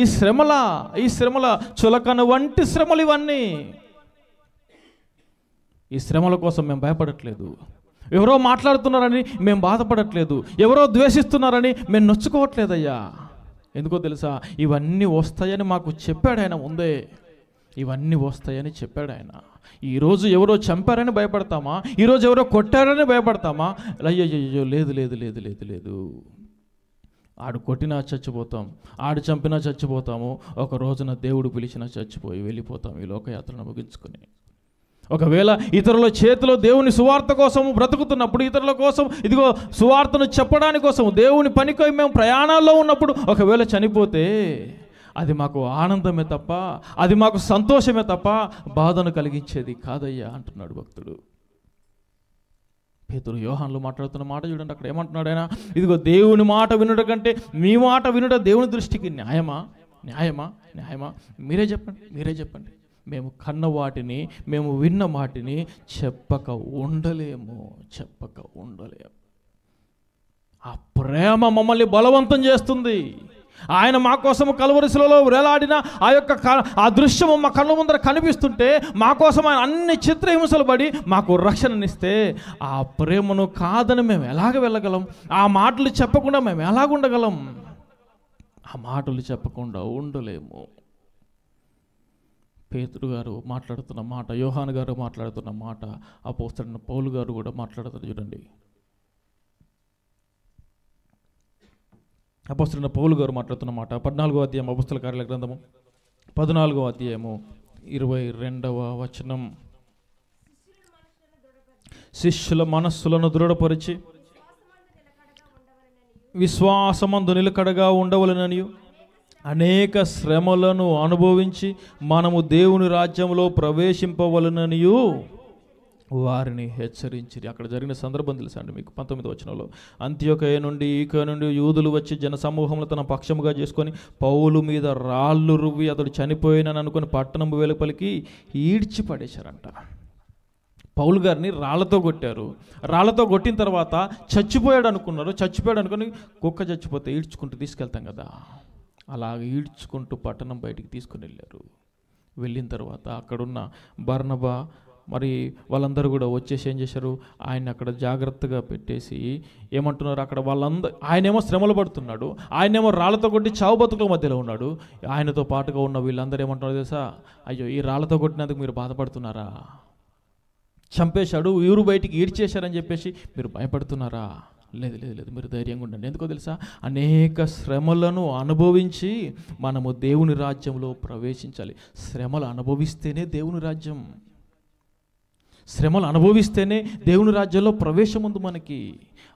ఈ శ్రమల చులకన వంటి శ్రమలు ఇవన్నీ. ఈ శ్రమల కోసం మేము భయపడట్లేదు, ఎవరో మాట్లాడుతున్నారని మేము బాధపడట్లేదు, ఎవరో ద్వేషిస్తున్నారని మేము నొచ్చుకోవట్లేదయ్యా. ఎందుకో తెలుసా? ఇవన్నీ వస్తాయని మాకు చెప్పాడు ఆయన ముందే. ఇవన్నీ వస్తాయని చెప్పాడు ఆయన. ఈరోజు ఎవరో చంపారని భయపడతామా? ఈరోజు ఎవరో కొట్టారని భయపడతామా? అయ్యో లేదు. ఆడు కొట్టినా చచ్చిపోతాం, ఆడు చంపినా చచ్చిపోతాము. ఒక రోజున దేవుడు పిలిచినా చచ్చిపోయి వెళ్ళిపోతాం ఈ లోకయాత్రను ముగించుకొని. ఒకవేళ ఇతరుల చేతిలో దేవుని సువార్త కోసం బ్రతుకుతున్నప్పుడు, ఇతరుల కోసం ఇదిగో సువార్తను చెప్పడానికి కోసం దేవుని పనికై మేము ప్రయాణాల్లో ఉన్నప్పుడు ఒకవేళ చనిపోతే అది మాకు ఆనందమే తప్ప, అది మాకు సంతోషమే తప్ప బాధను కలిగించేది కాదయ్యా అంటున్నాడు భక్తుడు. పేతురు యోహానులో మాట్లాడుతున్న మాట చూడండి, అక్కడ ఏమంటున్నాడు ఆయన? ఇదిగో దేవుని మాట వినుట కంటే మీ మాట వినుట దేవుని దృష్టికి న్యాయమా? మీరే చెప్పండి. మేము కన్న వాటిని, మేము విన్న వాటిని చెప్పక ఉండలేము. ఆ ప్రేమ మమ్మల్ని బలవంతం చేస్తుంది. ఆయన మా కోసం కల్వరి శిలువలో వేలాడిన ఆ దృశ్యము మా కళ్ళ ముందర కనిపిస్తుంటే మా కోసం ఆయన అన్ని చిత్రహింసలు పడి మాకు రక్షణనిస్తే ఆ ప్రేమను కాదని మేము ఎలాగ వెళ్ళగలం? ఆ మాటలు చెప్పకుండా మేము ఎలాగుండగలం? ఆ మాటలు చెప్పకుండా ఉండలేము. పేతురు గారు మాట్లాడుతున్న మాట, యోహాను గారు మాట్లాడుతున్న మాట, అపోస్తలుడైన పౌలు గారు కూడా మాట్లాడుతారు చూడండి. అపోస్తలుడైన పౌలు గారు మాట్లాడుతున్న మాట 14వ అధ్యాయం అపోస్తల కార్యాల గ్రంథము 14వ అధ్యాయము 22వ వచనం. శిష్యుల మనస్సులను దృఢపరిచి విశ్వాసమందు నిలకడగా ఉండవలెననియు అనేక శ్రమలను అనుభవించి మనము దేవుని రాజ్యంలో ప్రవేశింపవలననియు వారిని హెచ్చరించిరి. అక్కడ జరిగిన సందర్భం తెలుసా అండి మీకు? 19వ వచనంలో, అంత్యోకయ నుండి ఈక నుండి యూదులు వచ్చి జన సమూహంలో తన పక్షముగా చేసుకొని పౌలు మీద రాళ్ళు రువ్వి అతడు చనిపోయినని అనుకుని పట్టణం వెలుపలికి ఈడ్చి పడేశారంట. పౌలు గారిని రాళ్లతో కొట్టారు. రాళ్లతో కొట్టిన తర్వాత చచ్చిపోయాడు అనుకున్నారు. చచ్చిపోయాడు అనుకుని కుక్క చచ్చిపోతే ఈడ్చుకుంటూ తీసుకెళ్తాం కదా, అలాగ ఈడ్చుకుంటూ పట్టణం బయటికి తీసుకుని వెళ్ళారు. వెళ్ళిన తర్వాత అక్కడున్న బర్నబా మరి వాళ్ళందరూ కూడా వచ్చేసి ఏం చేశారు, ఆయన అక్కడ జాగ్రత్తగా పెట్టేసి ఏమంటున్నారు, అక్కడ ఆయనేమో శ్రమలు పడుతున్నాడు, ఆయనేమో రాళ్లతో కొట్టి చావు బతుకుల మధ్యలో ఉన్నాడు. ఆయనతో పాటుగా ఉన్న వీళ్ళందరూ ఏమంటున్నారు తెలుసా, అయ్యో ఈ రాళ్లతో కొట్టినందుకు మీరు బాధపడుతున్నారా, చంపేశాడు ఊరు బయటికి ఈడ్చేశారని చెప్పేసి మీరు భయపడుతున్నారా? లేదు లేదు లేదు, మీరు ధైర్యంగా ఉండండి. ఎందుకో తెలుసా, అనేక శ్రమలను అనుభవించి మనము దేవుని రాజ్యంలో ప్రవేశించాలి. శ్రమలు అనుభవిస్తేనే దేవుని రాజ్యం, శ్రమలు అనుభవిస్తేనే దేవుని రాజ్యంలో ప్రవేశం ఉంది మనకి.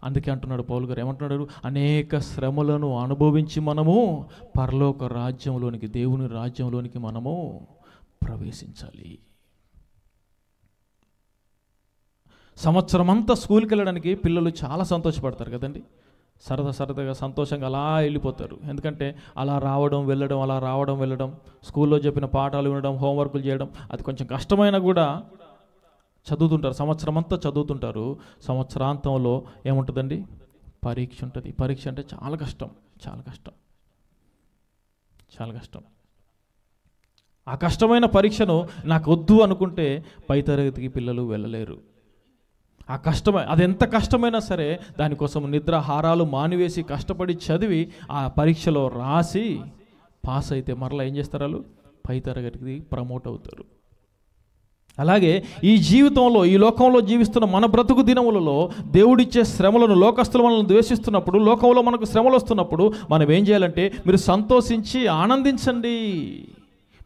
అందుకే అంటున్నాడు పౌలు గారు, ఏమంటున్నాడు, అనేక శ్రమలను అనుభవించి మనము పరలోక రాజ్యంలోనికి, దేవుని రాజ్యంలోనికి మనము ప్రవేశించాలి. సంవత్సరం అంతా స్కూల్కి వెళ్ళడానికి పిల్లలు చాలా సంతోషపడతారు కదండి. సరదాగా సంతోషంగా అలా వెళ్ళిపోతారు. ఎందుకంటే అలా రావడం వెళ్ళడం, అలా రావడం వెళ్ళడం, స్కూల్లో చెప్పిన పాఠాలు వినడం, హోంవర్కులు చేయడం, అది కొంచెం కష్టమైనా కూడా చదువుతుంటారు. సంవత్సరం అంతా చదువుతుంటారు. సంవత్సరాంతంలో ఏముంటుందండి, పరీక్ష ఉంటుంది. పరీక్ష అంటే చాలా కష్టం, చాలా కష్టం, చాలా కష్టం. ఆ కష్టమైన పరీక్షను నాకు వద్దు అనుకుంటే పై తరగతికి పిల్లలు వెళ్ళలేరు. ఆ కష్టమే, అది ఎంత కష్టమైనా సరే దానికోసం నిద్రాహారాలు మానివేసి కష్టపడి చదివి ఆ పరీక్షలో రాసి పాస్ అయితే మరలా ఏం చేస్తారు, వాళ్ళు పై తరగతికి ప్రమోట్ అవుతారు. అలాగే ఈ జీవితంలో, ఈ లోకంలో జీవిస్తున్న మన బ్రతుకు దినములలో దేవుడిచ్చే శ్రమలను, లోకస్తులు మనల్ని ద్వేషిస్తున్నప్పుడు, లోకంలో మనకు శ్రమలు వస్తున్నప్పుడు మనం ఏం చేయాలంటే, మీరు సంతోషించి ఆనందించండి,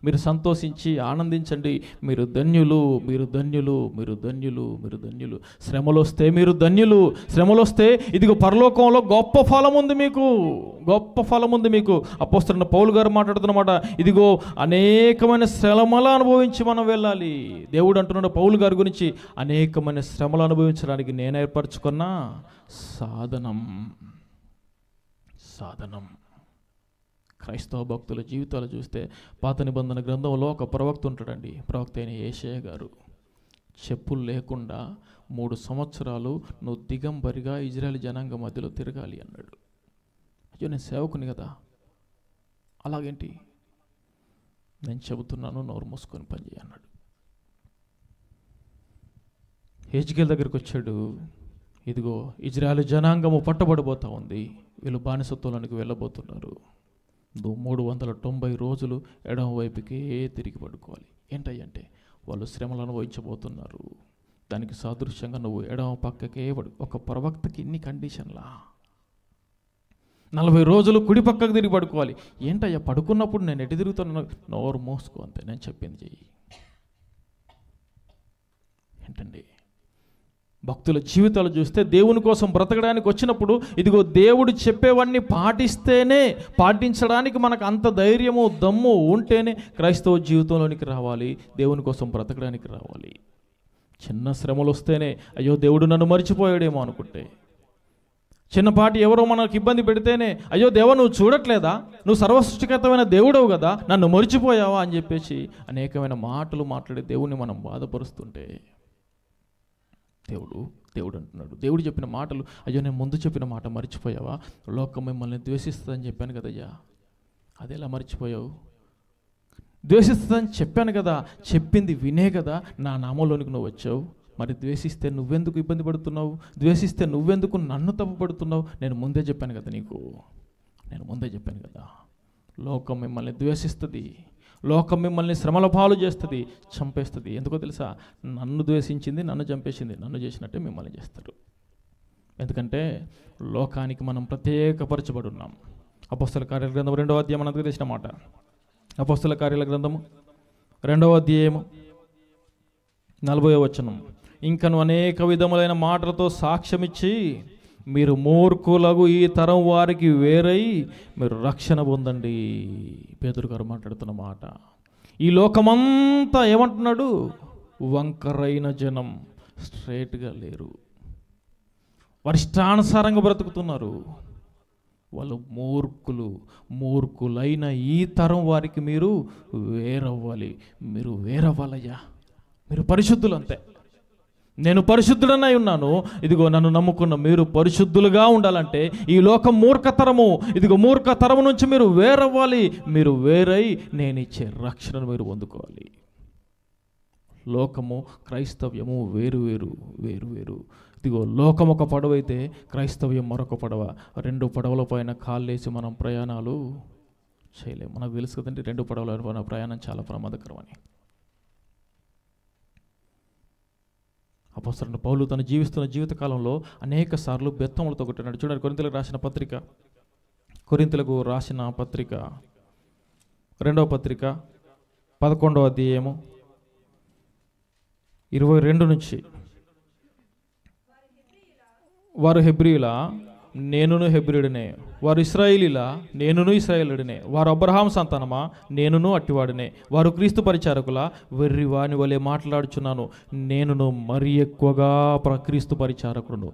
మీరు సంతోషించి ఆనందించండి. మీరు ధన్యులు, మీరు ధన్యులు, మీరు ధన్యులు, మీరు ధన్యులు. శ్రమలు వస్తే మీరు ధన్యులు. శ్రమలు వస్తే ఇదిగో పరలోకంలో గొప్ప ఫలం ఉంది మీకు, గొప్ప ఫలం ఉంది మీకు. అపోస్తలుడైన పౌలు గారు మాట్లాడుతున్నమాట, ఇదిగో అనేకమైన శ్రమలు అనుభవించి మనం వెళ్ళాలి. దేవుడు అంటున్నాడు పౌలు గారి గురించి, అనేకమైన శ్రమలు అనుభవించడానికి నేను ఏర్పరచుకున్న సాధనం. క్రైస్తవ భక్తుల జీవితాలు చూస్తే పాత నిబంధన గ్రంథంలో ఒక ప్రవక్త ఉంటాడండి, ప్రవక్త అయిన యేషయా గారు. చెప్పులు లేకుండా 3 సంవత్సరాలు నువ్వు దిగంబరిగా ఇజ్రాయేల్ జనాంగ మధ్యలో తిరగాలి అన్నాడు. అయ్యో నేను సేవకుని కదా, అలాగేంటి, నేను చెబుతున్నాను, నోరు మూసుకొని పనిచేయి అన్నాడు. హెజ్కేల్ దగ్గరికి వచ్చాడు, ఇదిగో ఇజ్రాయేల్ జనాంగము పట్టబడిపోతూ ఉంది, వీళ్ళు బానిసత్వంలోనికి వెళ్ళబోతున్నారు, 390 రోజులు ఎడమ వైపుకే తిరిగి పడుకోవాలి. ఏంటంటే వాళ్ళు శ్రమలు అనుభవించబోతున్నారు, దానికి సాదృశ్యంగా నువ్వు ఎడమ పక్కకే ఒక ప్రవక్తకి ఇన్ని కండిషన్లా, 40 రోజులు కుడి పక్కకు తిరిగి పడుకోవాలి. ఏంటయ్యా పడుకున్నప్పుడు నేను ఎటు తిరుగుతాను, నోరు మోసుకో అంతే, నేను చెప్పింది చెయ్యి. ఏంటండి భక్తుల జీవితాలు చూస్తే, దేవుని కోసం బ్రతకడానికి వచ్చినప్పుడు ఇదిగో దేవుడు చెప్పేవన్నీ పాటించడానికి మనకు అంత ధైర్యము, దమ్ము ఉంటేనే క్రైస్తవ జీవితంలోనికి రావాలి, దేవుని కోసం బ్రతకడానికి రావాలి. చిన్న శ్రమలు వస్తేనే అయ్యో దేవుడు నన్ను మర్చిపోయాడేమో అనుకుంటే, చిన్నపాటి ఎవరో మనకు ఇబ్బంది పెడితేనే అయ్యో దేవా నువ్వు చూడట్లేదా, నువ్వు సర్వసృష్టికర్తమైన దేవుడవు కదా, నన్ను మర్చిపోయావా అని చెప్పేసి అనేకమైన మాటలు మాట్లాడి దేవుణ్ణి మనం బాధపరుస్తుంటే, దేవుడు అంటున్నాడు, దేవుడు చెప్పిన మాటలు, అయ్యో నేను ముందు చెప్పిన మాట మర్చిపోయావా, లోకం మిమ్మల్ని ద్వేషిస్తుందని చెప్పాను కదయ్యా, అదేలా మర్చిపోయావు, ద్వేషిస్తుందని చెప్పాను కదా, చెప్పింది వినే కదా నా నామంలోనికి నువ్వు వచ్చావు, మరి ద్వేషిస్తే నువ్వెందుకు ఇబ్బంది పడుతున్నావు, ద్వేషిస్తే నువ్వెందుకు నన్ను తప్పుపడుతున్నావు, నేను ముందే చెప్పాను కదా నీకు, నేను ముందే చెప్పాను కదా. లోకం మిమ్మల్ని ద్వేషిస్తుంది, లోకం మిమ్మల్ని శ్రమల పాలు చేస్తుంది, చంపేస్తుంది. ఎందుకో తెలుసా, నన్ను ద్వేషించింది, నన్ను చంపేసింది, నన్ను చేసినట్టే మిమ్మల్ని చేస్తారు. ఎందుకంటే లోకానికి మనం ప్రత్యేకపరచబడి ఉన్నాం. అపోస్తల కార్యాల గ్రంథం 2వ అధ్యాయం మనకు తెలిసిన మాట. అపోస్తల కార్యాల గ్రంథము 2వ అధ్యాయము 40వ వచనం, ఇంకను అనేక విధములైన మాటలతో సాక్ష్యమిచ్చి మీరు మూర్ఖులకు ఈ తరం వారికి వేరై మీరు రక్షణ పొందండి. పేతురు గారు మాట్లాడుతున్న మాట. ఈ లోకమంతా ఏమంటున్నాడు? వంకరైన జనం, స్ట్రైట్గా లేరు, వారి ఇష్టానుసారంగా బ్రతుకుతున్నారు. వాళ్ళు మూర్ఖులైన ఈ తరం వారికి మీరు వేరవ్వాలి. మీరు వేరవ్వాలయ్యా. మీరు పరిశుద్ధులు అంతే. నేను పరిశుద్ధుడనై ఉన్నాను, ఇదిగో నన్ను నమ్ముకున్న మీరు పరిశుద్ధులుగా ఉండాలంటే ఈ లోకం మూర్ఖతరము, ఇదిగో మూర్ఖతరము నుంచి మీరు వేరవ్వాలి. మీరు వేరై నేను ఇచ్చే రక్షణను మీరు పొందుకోవాలి. లోకము క్రైస్తవ్యము వేరు వేరు వేరు వేరు. ఇదిగో లోకం ఒక పడవ అయితే క్రైస్తవ్యం మరొక పడవ. రెండు పడవల పైన కాళ్ళేసి మనం ప్రయాణాలు చేయలేము. మనకు తెలుసు కదండి, రెండు పడవల పైన ప్రయాణం చాలా ప్రమాదకరమని. అపోస్తలుడైన పౌలు తను జీవిస్తున్న జీవితకాలంలో అనేక సార్లు బెత్తములతో కొట్టినాడు. చూడండి, కొరింథీయులకు రాసిన పత్రిక 2వ పత్రిక 11వ అధ్యాయము 22 నుంచి. వారు హెబ్రీయుల, నేనును హెబ్రీయుడినే. వారు ఇశ్రాయేలీలా, నేనును ఇశ్రాయేలుడినే. వారు అబ్రహాం సంతానమా, నేనును అట్టివాడినే. వారు క్రీస్తు పరిచారకుల, వెర్రి వాని వలె మాట్లాడుచున్నాను. నేనును మరి ఎక్కువగా క్రీస్తు పరిచారకుడును.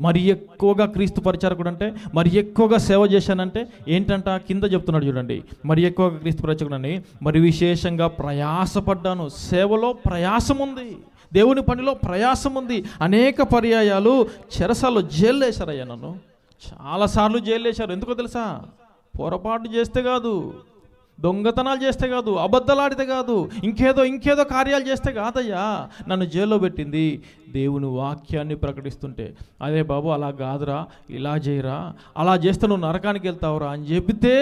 మరి ఎక్కువగా క్రీస్తు పరిచారకుడు అంటే మరి ఎక్కువగా సేవ చేశానంటే ఏంటంట? కింద చెప్తున్నాడు చూడండి, మరి ఎక్కువగా క్రీస్తు పరిచారకుడని. మరి విశేషంగా ప్రయాసపడ్డాను. సేవలో ప్రయాసం ఉంది, దేవుని పనిలో ప్రయాసం ఉంది. అనేక పర్యాయాలు చెరసాల్లో జైలు వేశారయ్యా నన్ను. చాలాసార్లు జైలు వేశారు. ఎందుకో తెలుసా? పొరపాటు చేస్తే కాదు, దొంగతనాలు చేస్తే కాదు, అబద్ధాలాడితే కాదు, ఇంకేదో కార్యాలు చేస్తే కాదయ్యా నన్ను జైల్లో పెట్టింది. దేవుని వాక్యాన్ని ప్రకటిస్తుంటే, అదే బాబు అలా కాదురా, ఇలా చేయరా, అలా చేస్తే నువ్వు నరకానికి వెళ్తావురా అని చెబితే,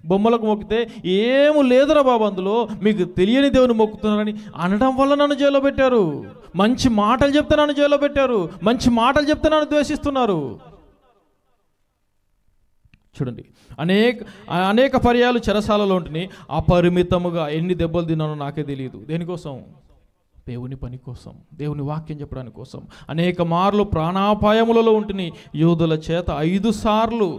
బొమ్మలకు మొక్కితే ఏమీ లేదురా బాబు అందులో, మీకు తెలియని దేవుని మొక్కుతున్నారని అనడం వల్ల నన్ను జైల్లో పెట్టారు. మంచి మాటలు చెప్తే నన్ను జైల్లో పెట్టారు. మంచి మాటలు చెప్తే నన్ను ద్వేషిస్తున్నారు. చూడండి, అనేక పర్యాలు చెరసాలలో ఉంటుని అపరిమితముగా ఎన్ని దెబ్బలు తిన్నానో నాకే తెలియదు. దేనికోసం? దేవుని పని కోసం, దేవుని వాక్యం చెప్పడానికి కోసం. అనేక మార్లు ప్రాణాపాయములలో ఉంటుని యూదుల చేత 5 సార్లు,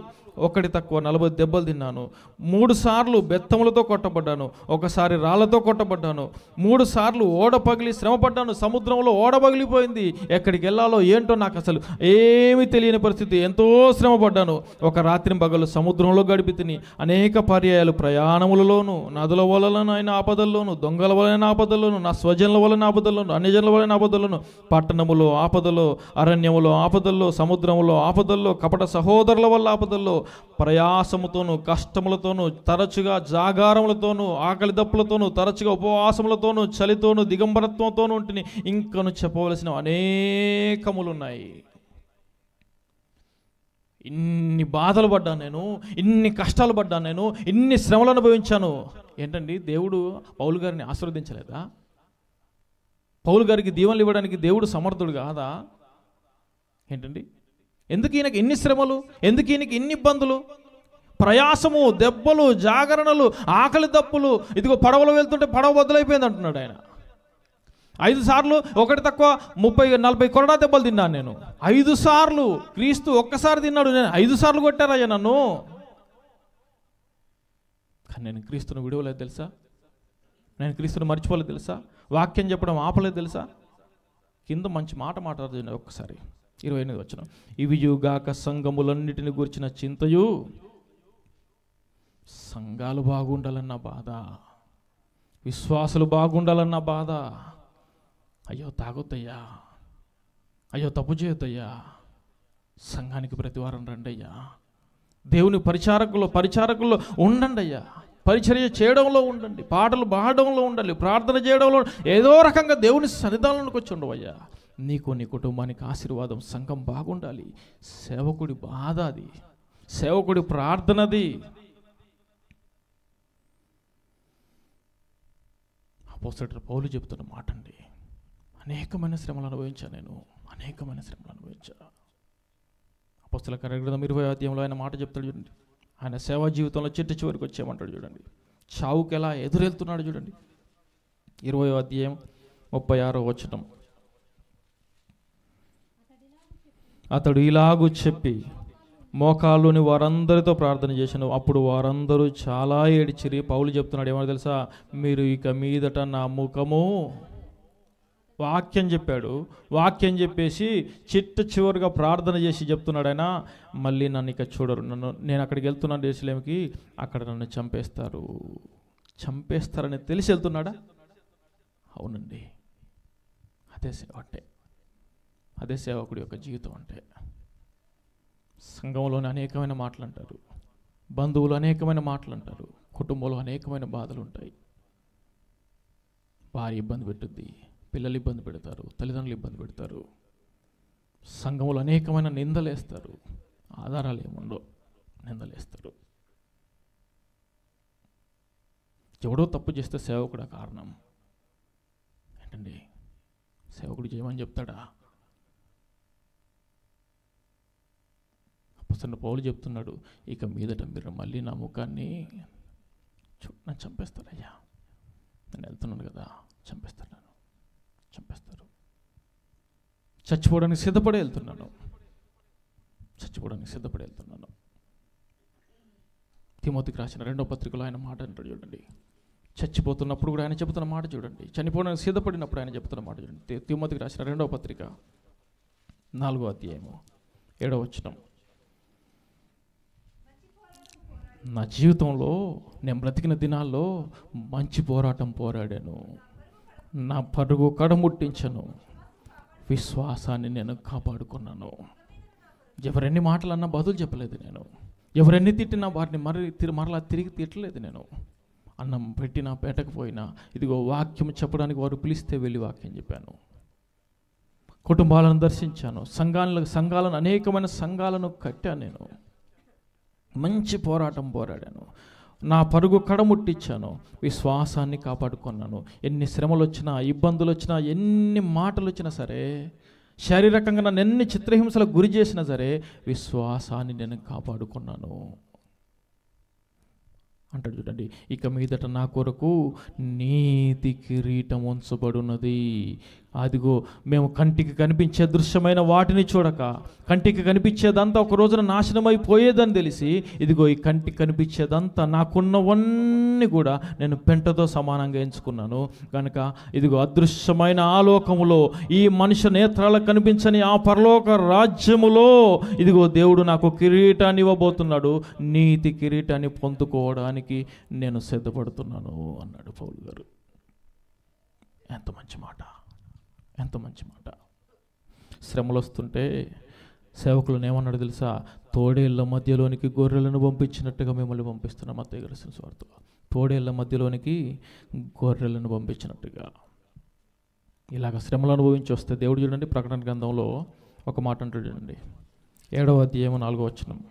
ఒకటి తక్కువ 40 దెబ్బలు తిన్నాను. 3 సార్లు బెత్తములతో కొట్టబడ్డాను. ఒకసారి రాళ్లతో కొట్టబడ్డాను. 3 సార్లు ఓడ పగిలి శ్రమపడ్డాను. సముద్రంలో ఓడ పగిలిపోయింది. ఎక్కడికి వెళ్ళాలో ఏంటో నాకు అసలు ఏమీ తెలియని పరిస్థితి. ఎంతో శ్రమపడ్డాను. ఒక రాత్రి పగలు సముద్రంలో గడిపి తిని అనేక పర్యాయాలు ప్రయాణములలోను, నదుల వలన ఆపదల్లోను, దొంగల వలన ఆపదల్లోను, నా స్వజనుల వలన ఆపదల్లోను, అన్యజనుల వలన ఆపదల్లోను, పట్టణములో ఆపదలో, అరణ్యములో ఆపదల్లో, సముద్రములో ఆపదల్లో, కపట సహోదరుల వల్ల ఆపదల్లో, ప్రయాసముతోనూ కష్టములతోనూ, తరచుగా జాగారములతోనూ, ఆకలి దప్పులతోనూ, తరచుగా ఉపవాసములతోనూ, చలితోనూ, దిగంబరత్వంతోనూ ఉంటుంది. ఇంకను చెప్పవలసిన అనేకములున్నాయి. ఇన్ని బాధలు పడ్డాను నేను, ఇన్ని కష్టాలు పడ్డాను నేను, ఇన్ని శ్రమలు అనుభవించాను. ఏంటండి, దేవుడు పౌలు గారిని ఆశీర్వదించలేదా? పౌలు గారికి దీవెనలు ఇవ్వడానికి దేవుడు సమర్థుడు కాదా? ఏంటండి, ఎందుకు ఈయనకి ఎన్ని శ్రమలు, ఎందుకు ఈయనకి ఎన్ని ఇబ్బందులు? ప్రయాసము, దెబ్బలు, జాగరణలు, ఆకలి దప్పులు. ఇదిగో పడవలో వెళ్తుంటే పడవ బద్దలైపోయింది అంటున్నాడు ఆయన. 5 సార్లు, ఒకటి తక్కువ 30-40 కొరడా దెబ్బలు తిన్నాను నేను. 5 సార్లు. క్రీస్తు ఒక్కసారి తిన్నాడు, నేను 5 సార్లు కొట్టారయ్యా నన్ను. కానీ నేను క్రీస్తును విడవలేదు తెలుసా? నేను క్రీస్తును మర్చిపోలేదు తెలుసా? వాక్యం చెప్పడం ఆపలేదు తెలుసా? కింద మంచి మాట మాట్లాడుతుంది ఒక్కసారి. 28 వచనం. ఇవియుగాక సంఘములన్నిటిని గురించిన చింతయు, సంఘాలు బాగుండాలన్న బాధ, విశ్వాసులు బాగుండాలన్న బాధ. అయ్యో తాగొద్దయ్యా, అయ్యో తప్పు చేయొద్దయ్యా, సంఘానికి ప్రతివారం రండయ్యా, దేవుని పరిచారకుల్లో ఉండండి అయ్యా, పరిచర్య చేయడంలో ఉండండి, పాటలు పాడడంలో ఉండాలి, ప్రార్థన చేయడంలో, ఏదో రకంగా దేవుని సన్నిధానంలోకి వచ్చి ఉండవయ్యా. నీకు, నీ కుటుంబానికి ఆశీర్వాదం. సంఘం బాగుండాలి. సేవకుడి బాధ అది, సేవకుడి ప్రార్థనది. అపోస్తలుడైన పౌలు చెప్తున్న మాట అండి. అనేకమైన శ్రమలు అనుభవించాను నేను, అనేకమైన శ్రమలు అనుభవించా. అపోస్తల కార్యగ్రంథం 20వ అధ్యాయంలో ఆయన మాట చెప్తాడు చూడండి. ఆయన సేవా జీవితంలో చివరికి వచ్చేయమంటాడు చూడండి. చావుకి ఎలా ఎదురెళ్తున్నాడు చూడండి. 20వ అధ్యాయం 36వ వచనం. అతడు ఇలాగూ చెప్పి మోకాళ్ళుని వారందరితో ప్రార్థన చేశాను. అప్పుడు వారందరూ చాలా ఏడ్చిరి. పౌలు చెప్తున్నాడు ఏమో తెలుసా, మీరు ఇక మీదట నా ముఖము, వాక్యం చెప్పాడు. వాక్యం చెప్పేసి చివరిగా ప్రార్థన చేసి చెప్తున్నాడు ఆయన, మళ్ళీ నన్ను ఇక చూడరు, నేను అక్కడికి వెళ్తున్నాను యెరూషలేముకి, అక్కడ నన్ను చంపేస్తారని తెలిసి వెళ్తున్నాడా? అవునండి. అదే సేవ అంటే, అదే సేవకుడి యొక్క జీవితం అంటే. సంఘంలోని అనేకమైన మాటలు అంటారు, బంధువులు అనేకమైన మాటలు అంటారు, కుటుంబంలో అనేకమైన బాధలు ఉంటాయి. భార్య ఇబ్బంది పెట్టుద్ది, పిల్లలు ఇబ్బంది పెడతారు, తల్లిదండ్రులు ఇబ్బంది పెడతారు, సంఘంలో అనేకమైన నిందలేస్తారు, ఆధారాలు ఏముండో నిందలేస్తారు. ఎవడో తప్పు చేస్తే సేవకుడా కారణం ఏంటండి? సేవకుడు చేయమని చెప్తాడా? అపోస్తలుడైన పౌలు చెప్తున్నాడు, ఇక మీదట మీరు మళ్ళీ నా ముఖాన్ని నన్ను చంపేస్తారయ్యా, నేను వెళ్తున్నాను కదా, చంపేస్తారు, చచ్చిపోవడానికి సిద్ధపడి వెళ్తున్నాను. తిమోతికి రాసిన 2వ పత్రికలో ఆయన మాట అంటాడు చూడండి. చచ్చిపోతున్నప్పుడు కూడా ఆయన చెబుతున్న మాట చూడండి, చనిపోవడానికి సిద్ధపడినప్పుడు ఆయన చెబుతున్న మాట చూడండి. తిమోతికి రాసిన 2వ పత్రిక 4వ అధ్యాయము 7వ వచనం. నా జీవితంలో నేను బ్రతికిన దినాల్లో మంచి పోరాటం పోరాడాను, నా పరుగు కడముట్టించను, విశ్వాసాన్ని నేను కాపాడుకున్నాను. ఎవరెన్ని మాటలు అన్నా బదులు చెప్పలేదు నేను, ఎవరెన్ని తిట్టినా వారిని మరలా తిరిగి తిట్టలేదు నేను. అన్నం పెట్టినా పెట్టకపోయినా ఇదిగో వాక్యం చెప్పడానికి వారు పిలిస్తే వెళ్ళి వాక్యం చెప్పాను. కుటుంబాలను దర్శించాను, సంఘాలను అనేకమైన సంఘాలను కట్టాను. నేను మంచి పోరాటం పోరాడాను, నా పరుగు కడముట్టించాను, విశ్వాసాన్ని కాపాడుకున్నాను. ఎన్ని శ్రమలు వచ్చినా, ఇబ్బందులు వచ్చినా, ఎన్ని మాటలు వచ్చినా సరే, శారీరకంగా నన్ను ఎన్ని చిత్రహింసలకు గురి చేసినా సరే, విశ్వాసాన్ని నేను కాపాడుకున్నాను అంటాడు చూడండి. ఇక మీదట నా కొరకు నీతి కిరీటం ఉంచబడున్నది. అదిగో మేము కంటికి కనిపించే దృశ్యమైన వాటిని చూడక, కంటికి కనిపించేదంతా ఒక రోజున నాశనమైపోయేదని తెలిసి, ఇదిగో ఈ కంటికి కనిపించేదంతా నాకున్నవన్నీ కూడా నేను పెంటతో సమానంగా ఎంచుకున్నాను కనుక, ఇదిగో అదృశ్యమైన ఆలోకములో, ఈ మనుష్య నేత్రాలకు కనిపించని ఆ పరలోక రాజ్యములో, ఇదిగో దేవుడు నాకు కిరీటాన్ని ఇవ్వబోతున్నాడు. నీతి కిరీటాన్ని పొందుకోవడానికి నేను సిద్ధపడుతున్నాను అన్నాడు పౌలు గారు. ఎంత మంచి మాట, ఎంత మంచి మాట. శ్రమలు వస్తుంటే సేవకులను ఏమన్నాడు తెలుసా? తోడేళ్ల మధ్యలోనికి గొర్రెలను పంపించినట్టుగా మిమ్మల్ని పంపిస్తున్నాం. మత్తయి గారు రాసిన సువార్త. తోడేళ్ల మధ్యలోనికి గొర్రెలను పంపించినట్టుగా. ఇలాగ శ్రమలు అనుభవించి వస్తే దేవుడు చూడండి, ప్రకటన గ్రంథంలో ఒక మాట అంటాడు చూడండి, 7వ అధ్యాయం 4వ వచనం.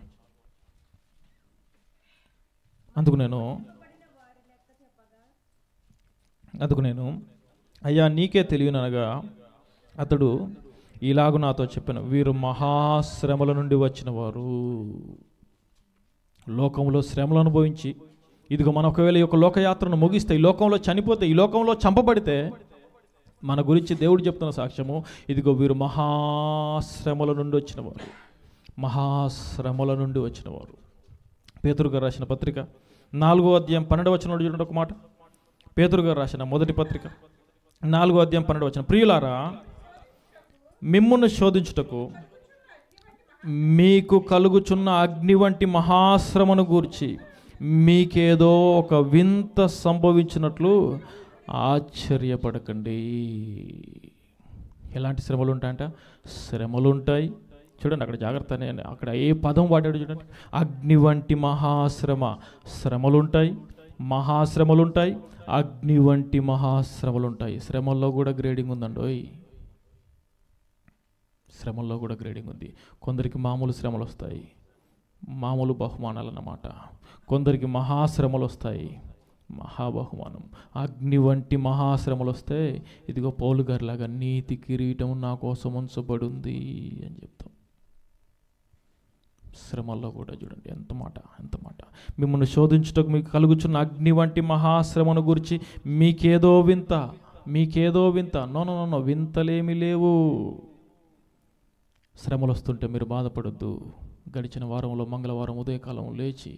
అందుకు నేను అయ్యా నీకే తెలియననగా అతడు ఇలాగూ నాతో చెప్పాను, వీరు మహాశ్రమల నుండి వచ్చిన వారు. లోకంలో శ్రమలు అనుభవించి, ఇదిగో మనం ఒకవేళ ఈ యొక్క లోకయాత్రను ముగిస్తే, ఈ లోకంలో చనిపోతే, ఈ లోకంలో చంపబడితే, మన గురించి దేవుడు చెప్తున్న సాక్ష్యము, ఇదిగో వీరు మహాశ్రమల నుండి వచ్చినవారు, మహాశ్రమల నుండి వచ్చినవారు. పేతురు గారు రాసిన పత్రిక 4వ అధ్యాయం 12వ వచనం చూడండి ఒక మాట. పేతురు గారు రాసిన మొదటి పత్రిక 4వ అధ్యాయం 12వ వచనం. ప్రియులారా, మిమ్మును శోధించుటకు మీకు కలుగుచున్న అగ్ని వంటి మహాశ్రమను గూర్చి మీకేదో ఒక వింత సంభవించినట్లు ఆశ్చర్యపడకండి. ఎలాంటి శ్రమలు ఉంటాయంట? శ్రమలు ఉంటాయి. చూడండి అక్కడ జాగ్రత్త, అక్కడ ఏ పదం వాడాడు చూడండి. అగ్ని వంటి మహాశ్రమ. శ్రమలుంటాయి, మహాశ్రమలుంటాయి, అగ్ని వంటి మహాశ్రమలుంటాయి. శ్రమల్లో కూడా గ్రేడింగ్ ఉందండి. శ్రమల్లో కూడా గ్రేడింగ్ ఉంది. కొందరికి మామూలు శ్రమలు వస్తాయి, మామూలు బహుమానాలు అన్నమాట. కొందరికి మహాశ్రమలు వస్తాయి, మహాబహుమానం. అగ్ని వంటి మహాశ్రమలు వస్తే, ఇదిగో పౌలు గారిలాగా నీతి కిరీటం నా కోసం ఉంచబడింది అని చెప్తాం. శ్రమల్లో కూడా చూడండి ఎంత మాట, ఎంత మాట. మిమ్మల్ని శోధించుటకు మీకు కలుగుచున్న అగ్ని వంటి మహాశ్రమను గురించి మీకేదో వింత. నో వింతలేమి లేవు. శ్రమలు వస్తుంటే మీరు బాధపడొద్దు. గడిచిన వారంలో మంగళవారం ఉదయకాలం లేచి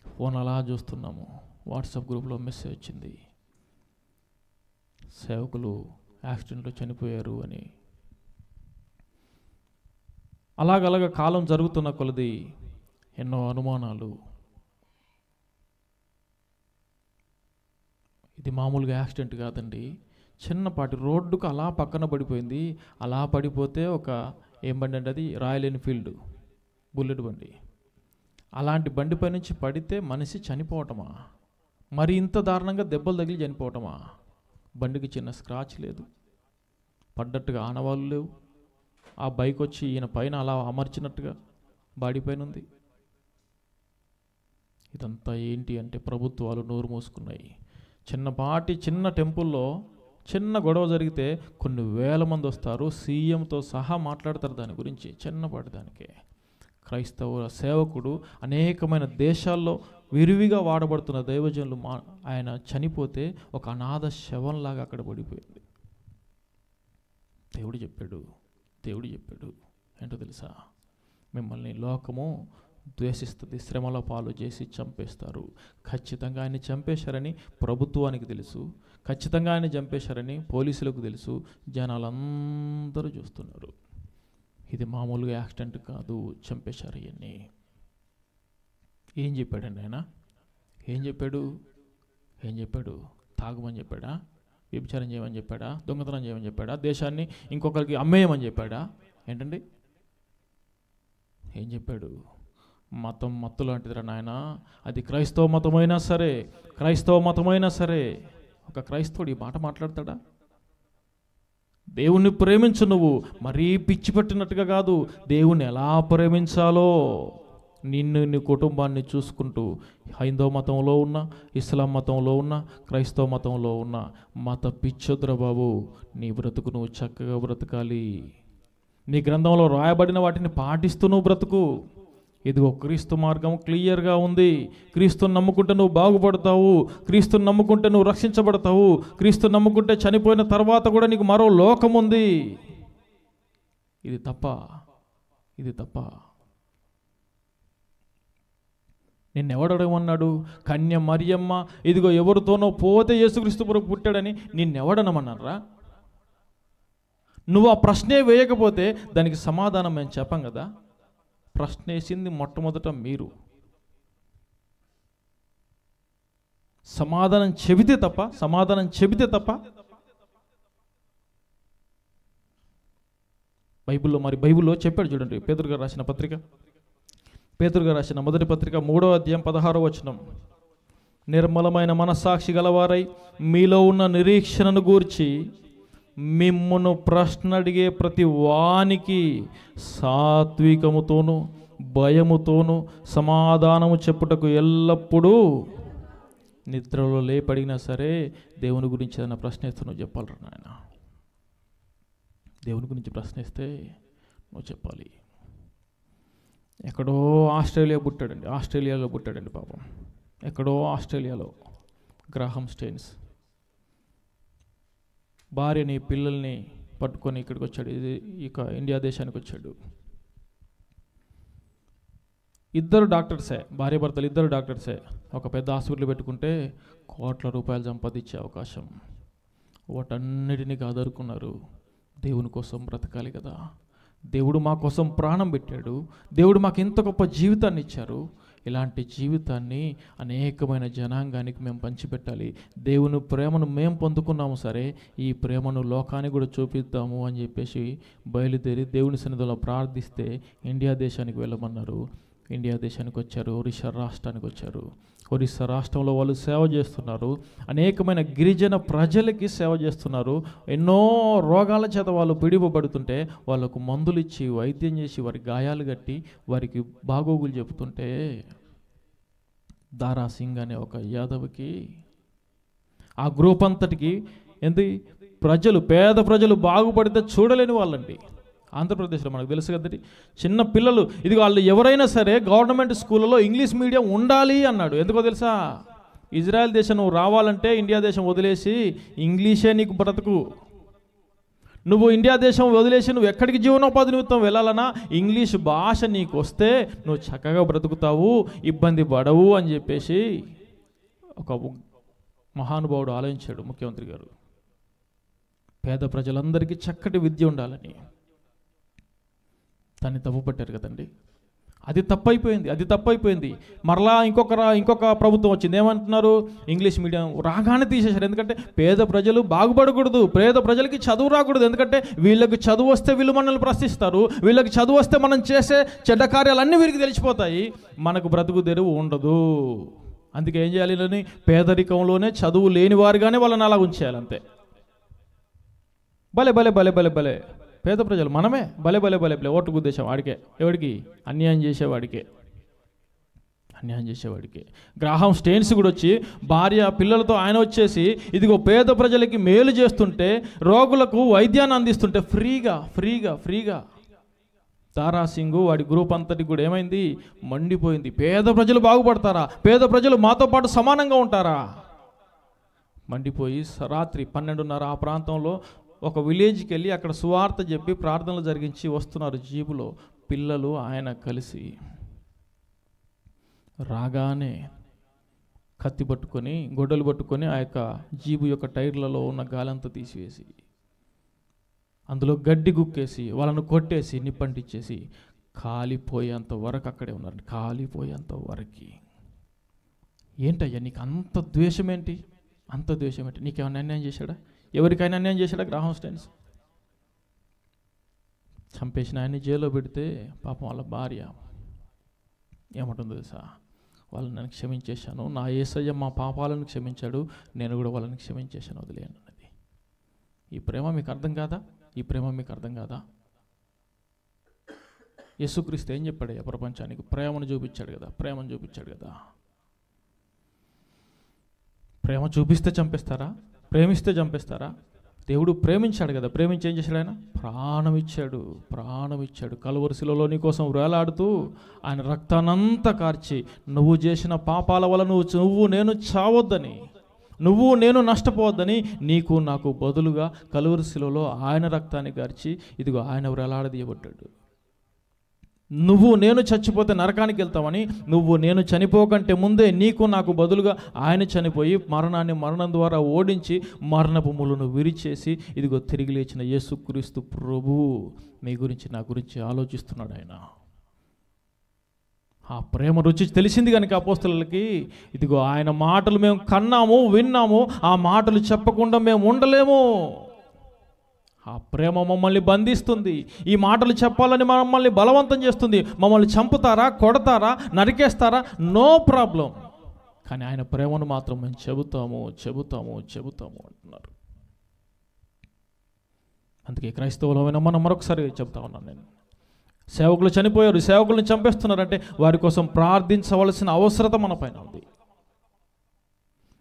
ఫోన్ అలా చూస్తున్నాము, వాట్సాప్ గ్రూప్లో మెసేజ్ వచ్చింది, సేవకులు యాక్సిడెంట్లో చనిపోయారు అని. అలాగలాగ కాలం జరుగుతున్న కొలది ఎన్నో అనుమానాలు. ఇది మామూలుగా యాక్సిడెంట్ కాదండి, చిన్నపాటి రోడ్డుకు అలా పక్కన పడిపోయింది. అలా పడిపోతే ఏం బండి అంటే అది రాయల్ ఎన్ఫీల్డ్ బుల్లెట్ బండి. అలాంటి బండిపై నుంచి పడితే మనిషి చనిపోవటమా? మరి ఇంత దారుణంగా దెబ్బలు తగిలి చనిపోవటమా? బండికి చిన్న స్క్రాచ్ లేదు, పడ్డట్టుగా ఆనవాళ్ళు లేవు. ఆ బైక్ వచ్చి ఈయన పైన అలా అమర్చినట్టుగా బాడీ పైన ఉంది. ఇదంతా ఏంటి అంటే ప్రభుత్వాలు నోరు మూసుకున్నాయి. చిన్న టెంపుల్లో చిన్న గొడవ జరిగితే కొన్ని వేల మంది వస్తారు, సీఎంతో సహా మాట్లాడతారు దాని గురించి. చిన్నపాటి దానికే క్రైస్తవ సేవకుడు అనేకమైన దేశాల్లో విరివిగా వాడబడుతున్న దైవజనులు ఆయన చనిపోతే ఒక అనాథ శవంలాగా అక్కడ పడిపోయింది. దేవుడు చెప్పాడు ఏంటో తెలుసా? మిమ్మల్ని లోకము ద్వేషిస్తుంది, శ్రమల పాలు చేసి చంపేస్తారు. ఖచ్చితంగా ఆయన చంపేశారని ప్రభుత్వానికి తెలుసు, ఖచ్చితంగా ఆయన చంపేశారని పోలీసులకు తెలుసు, జనాలందరూ చూస్తున్నారు. ఇది మామూలుగా యాక్సిడెంట్ కాదు, చంపేశారు ఇవన్నీ. ఏం చెప్పాడండి ఆయన? ఏం చెప్పాడు? తాగమని చెప్పాడా? వ్యభిచారం చేయమని చెప్పాడా? దొంగతనం చేయమని చెప్పాడా? దేశాన్ని ఇంకొకరికి అమ్మేయమని చెప్పాడా? ఏంటండి ఏం చెప్పాడు? మతం మత్తు లాంటిదిరా నాయన. అది క్రైస్తవ మతమైనా సరే ఒక క్రైస్తవుడు ఈ మాట మాట్లాడతాడా? దేవుణ్ణి ప్రేమించు, నువ్వు మరీ పిచ్చి పట్టినట్టుగా కాదు, దేవుణ్ణి ఎలా ప్రేమించాలో నిన్ను నీ కుటుంబాన్ని చూసుకుంటూ హైందవ మతంలో ఉన్నా, ఇస్లాం మతంలో ఉన్నా, క్రైస్తవ మతంలో ఉన్నా మత పిచ్చొద్దురా బాబు. నీ బ్రతుకు నువ్వు చక్కగా బ్రతకాలి. నీ గ్రంథంలో రాయబడిన వాటిని పాటిస్తూ నువ్వు బ్రతుకు. ఇదిగో క్రీస్తు మార్గం క్లియర్గా ఉంది. క్రీస్తుని నమ్ముకుంటే నువ్వు బాగుపడతావు, క్రీస్తుని నమ్ముకుంటే నువ్వు రక్షించబడతావు, క్రీస్తుని నమ్ముకుంటే చనిపోయిన తర్వాత కూడా నీకు మరో లోకం ఉంది. ఇది తప్ప. నిన్నెవడమన్నాడు? కన్య మరియమ్మ ఇదిగో ఎవరితోనో పోతే యేసుక్రీస్తు ప్రభు పుట్టాడని నిన్నెవడనమన్నారా? నువ్వు ఆ ప్రశ్నే వేయకపోతే దానికి సమాధానం మేము చెప్పం కదా. ప్రశ్న వేసింది మొట్టమొదట మీరు. సమాధానం చెబితే తప్ప బైబిల్లో చెప్పాడు చూడండి. పేతురు గారు రాసిన మొదటి పత్రిక 3వ అధ్యాయం 16వ వచనం. నిర్మలమైన మనస్సాక్షి గలవారై మీలో ఉన్న నిరీక్షణను గూర్చి మిమ్మును ప్రశ్న అడిగే ప్రతి వానికి సాత్వికముతోనూ భయముతోనూ సమాధానము చెప్పుటకు ఎల్లప్పుడూ నిద్రలో లేపడినా సరే దేవుని గురించి ఏదైనా ప్రశ్నిస్తే చెప్పాలి నాయన. దేవుని గురించి ప్రశ్నిస్తే నువ్వు చెప్పాలి. ఎక్కడో ఆస్ట్రేలియాలో పుట్టాడండి పాపం. ఎక్కడో ఆస్ట్రేలియాలో గ్రాహం స్టెయిన్స్ భార్యని పిల్లల్ని పట్టుకొని ఇక్కడికి వచ్చాడు. ఇక ఇండియా దేశానికి వచ్చాడు. ఇద్దరు డాక్టర్సే, భార్యాభర్తలు ఇద్దరు డాక్టర్సే. ఒక పెద్ద హాస్పిటల్ పెట్టుకుంటే కోట్ల రూపాయలు సంపాదించే అవకాశం. వాటన్నిటినీ కాదరుకున్నారు. దేవుని కోసం బ్రతకాలి కదా. దేవుడు మా కోసం ప్రాణం పెట్టాడు. దేవుడు మాకు ఇంత గొప్ప జీవితాన్ని ఇచ్చారు. ఇలాంటి జీవితాన్ని అనేకమైన జనాంగానికి మేము పంచిపెట్టాలి. దేవుని ప్రేమను మేము పొందుకున్నాము సరే, ఈ ప్రేమను లోకానికి కూడా చూపిద్దాము అని చెప్పేసి బయలుదేరి దేవుని సన్నిధిలో ప్రార్థిస్తే ఇండియా దేశానికి వెళ్ళమన్నారు. ఇండియా దేశానికి వచ్చారు. ఒరిస్సా రాష్ట్రానికి వచ్చారు. ఒరిస్సా రాష్ట్రంలో వాళ్ళు సేవ చేస్తున్నారు. అనేకమైన గిరిజన ప్రజలకి సేవ చేస్తున్నారు. ఎన్నో రోగాల చేత వాళ్ళు పిడిపబడుతుంటే వాళ్ళకు మందులు ఇచ్చి వైద్యం చేసి వారి గాయాలు కట్టి వారికి బాగోగులు చెబుతుంటే దారా సింగ్ అనే ఒక యాదవ్కి ఆ గ్రూప్ అంతటికి పేద ప్రజలు బాగుపడితే చూడలేని వాళ్ళండి. ఆంధ్రప్రదేశ్లో మనకు తెలుసు కదండి. చిన్న పిల్లలు వాళ్ళు ఎవరైనా సరే గవర్నమెంట్ స్కూళ్ళలో ఇంగ్లీష్ మీడియం ఉండాలి అన్నాడు. ఎందుకో తెలుసా? ఇజ్రాయెల్ దేశం నువ్వు రావాలంటే ఇండియా దేశం వదిలేసి ఇంగ్లీషే నీకు బ్రతుకు. నువ్వు ఇండియా దేశం వదిలేసి నువ్వు ఎక్కడికి జీవనోపాధి నిమిత్తం వెళ్ళాలన్నా ఇంగ్లీష్ భాష నీకు వస్తే నువ్వు చక్కగా బ్రతుకుతావు, ఇబ్బంది పడవు అని చెప్పేసి ఒక మహానుభావుడు ఆలోచించాడు ముఖ్యమంత్రి గారు. పేద ప్రజలందరికీ చక్కటి విద్య ఉండాలని. దాన్ని తప్పుపట్టారు కదండి. అది తప్పైపోయింది. మరలా ఇంకొక ప్రభుత్వం వచ్చింది. ఏమంటున్నారు? ఇంగ్లీష్ మీడియం రాగానే తీసేశారు. ఎందుకంటే పేద ప్రజలు బాగుపడకూడదు, పేద ప్రజలకి చదువు రాకూడదు. ఎందుకంటే వీళ్ళకి చదువు వస్తే వీళ్ళు మనల్ని ప్రశ్నిస్తారు, వీళ్ళకి చదువు వస్తే మనం చేసే చెడ్డ కార్యాలన్నీ వీరికి తెలిసిపోతాయి, మనకు బ్రతుకు తెరువు ఉండదు. అందుకే ఏం చేయాలి? పేదరికంలోనే చదువు లేని వారుగానే వాళ్ళని అలా ఉంచేయాలి, అంతే. భలే భలే భలే భలే భలే పేద ప్రజలు మనమే భలే భలే భలే భలే ఓటు ఉద్దేశం వాడికే. ఎవడికి? అన్యాయం చేసేవాడికే. గ్రాహం స్టెయిన్స్ కూడా వచ్చి భార్య పిల్లలతో ఆయన వచ్చేసి ఇదిగో పేద ప్రజలకి మేలు చేస్తుంటే, రోగులకు వైద్యాన్ని అందిస్తుంటే ఫ్రీగా దారాసింగ్ వాడి గ్రూప్ అంతటి కూడా ఏమైంది? మండిపోయింది. పేద ప్రజలు బాగుపడతారా? పేద ప్రజలు మాతో పాటు సమానంగా ఉంటారా? మండిపోయి రాత్రి 12:30 ఆ ప్రాంతంలో ఒక విలేజ్కి వెళ్ళి అక్కడ సువార్త చెప్పి ప్రార్థనలు జరిగించి వస్తున్నారు జీబులో పిల్లలు ఆయన కలిసి. రాగానే కత్తి పట్టుకొని గొడ్డలు పట్టుకొని ఆ యొక్క జీబు యొక్క టైర్లలో ఉన్న గాలంతా తీసివేసి అందులో గడ్డి గుక్కేసి వాళ్ళను కొట్టేసి నిప్పంటిచ్చేసి కాలిపోయేంత వరకు అక్కడే ఉన్నారు. కాలిపోయేంత వరకు. ఏంటయ్యా నీకు అంత ద్వేషం ఏంటి? నీకేమైనా అన్యాయం చేశాడా? ఎవరికైనా అన్యాయం చేశాడా? గ్రాహం స్టెయిన్స్ చంపేసిన ఆయన్ని జైల్లో పెడితే పాపం వాళ్ళ భార్య ఏమంటుందో తెలుసా? వాళ్ళని నేను క్షమించేశాను, నా యేసయ్య మా పాపాలను క్షమించాడు, నేను కూడా వాళ్ళని క్షమించేశాను, వదిలేను అన్నది. ఈ ప్రేమ మీకు అర్థం కాదా? యేసుక్రీస్తు ఏం చెప్పాడు? ప్రపంచానికి ప్రేమను చూపించాడు కదా. ప్రేమ చూపిస్తే చంపేస్తారా? ప్రేమిస్తే చంపేస్తారా? దేవుడు ప్రేమించాడు కదా. ప్రేమించి ఏం చేశాడు? ఆయన ప్రాణం ఇచ్చాడు. కలువరి శిలువలో నీ కోసం వేలాడుతూ ఆయన రక్తానంతా కార్చి నువ్వు చేసిన పాపాల వల్ల నువ్వు నేను చావొద్దని, నువ్వు నేను నష్టపోవద్దని నీకు నాకు బదులుగా కలువరి శిలువలో ఆయన రక్తాన్ని కార్చి ఇదిగో ఆయన వేలాడదీయబడ్డాడు. నువ్వు నేను చచ్చిపోతే నరకానికి వెళ్తామని, నువ్వు నేను చనిపోకంటే ముందే నీకు నాకు బదులుగా ఆయన చనిపోయి మరణాన్ని మరణం ద్వారా ఓడించి మరణపు ముళ్ళను విరిచేసి ఇదిగో తిరిగి లేచిన యేసుక్రీస్తు ప్రభువు మీ గురించి నా గురించి ఆలోచిస్తున్నాడు. ఆయన ఆ ప్రేమ రుచి తెలిసింది కనుక అపోస్తలులకి ఇదిగో ఆయన మాటలు మేము కన్నాము, విన్నాము, ఆ మాటలు చెప్పకుండా మేము ఉండలేము. ఆ ప్రేమ మమ్మల్ని బంధిస్తుంది. ఈ మాటలు చెప్పాలని మమ్మల్ని బలవంతం చేస్తుంది. మమ్మల్ని చంపుతారా, కొడతారా, నరికేస్తారా, నో ప్రాబ్లం, కానీ ఆయన ప్రేమను మాత్రం మేము చెబుతాము అంటున్నారు. అందుకే క్రైస్తవులమైన మనం మరొకసారి చెప్తా ఉన్నాను నేను, సేవకులు చనిపోయారు, సేవకులను చంపేస్తున్నారంటే వారి కోసం ప్రార్థించవలసిన అవసరత మన పైన ఉంది.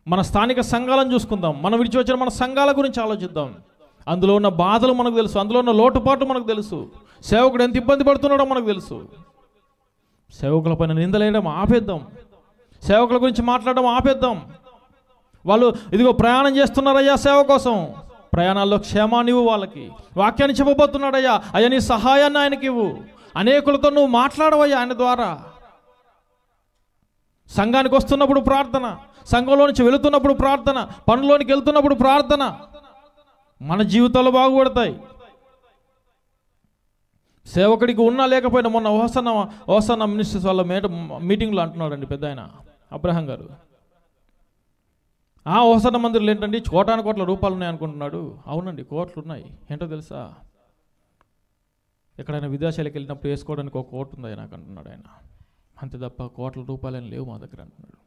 మన స్థానిక సంఘాలను చూసుకుందాం, మనం విడిచి వచ్చిన మన సంఘాల గురించి ఆలోచిద్దాం. అందులో ఉన్న బాధలు మనకు తెలుసు, అందులో ఉన్న లోటుపాటు మనకు తెలుసు, సేవకుడు ఎంత ఇబ్బంది పడుతున్నాడో మనకు తెలుసు. సేవకుల పైన నిందలేయడం ఆపేద్దాం, సేవకుల గురించి మాట్లాడడం ఆపేద్దాం. వాళ్ళు ఇదిగో ప్రయాణం చేస్తున్నారయ్యా సేవ కోసం, ప్రయాణాల్లో క్షేమాన్ని ఇవ్వు, వాళ్ళకి వాక్యాన్ని చెప్పబోతున్నాడయ్యా, అయ్యా నీ సహాయాన్ని ఆయనకి ఇవ్వు. అనేకులతో నువ్వు మాట్లాడవయ్యా ఆయన ద్వారా. సంఘానికి వస్తున్నప్పుడు ప్రార్థన, సంఘంలో నుంచి వెళుతున్నప్పుడు ప్రార్థన, పనులోనికి వెళ్తున్నప్పుడు ప్రార్థన, మన జీవితాలు బాగుపడతాయి. సేవకుడికి ఉన్నా లేకపోయినా మొన్న ఓసన్న మినిస్టర్స్ వాళ్ళ మీటింగ్లో అంటున్నాడండి పెద్ద ఆయన అబ్రహం గారు, ఓసన్న మందిరాలు ఏంటండి కోటాను రూపాయలు ఉన్నాయి అనుకుంటున్నాడు. అవునండి, కోట్లు ఉన్నాయి. ఏంటో తెలుసా? ఎక్కడైనా విదేశాలకు వెళ్ళినప్పుడు వేసుకోవడానికి ఒక కోట్ ఉంది నాకు అంటున్నాడు ఆయన. అంతే తప్ప కోట్ల రూపాయలని లేవు మా దగ్గర అంటున్నాడు.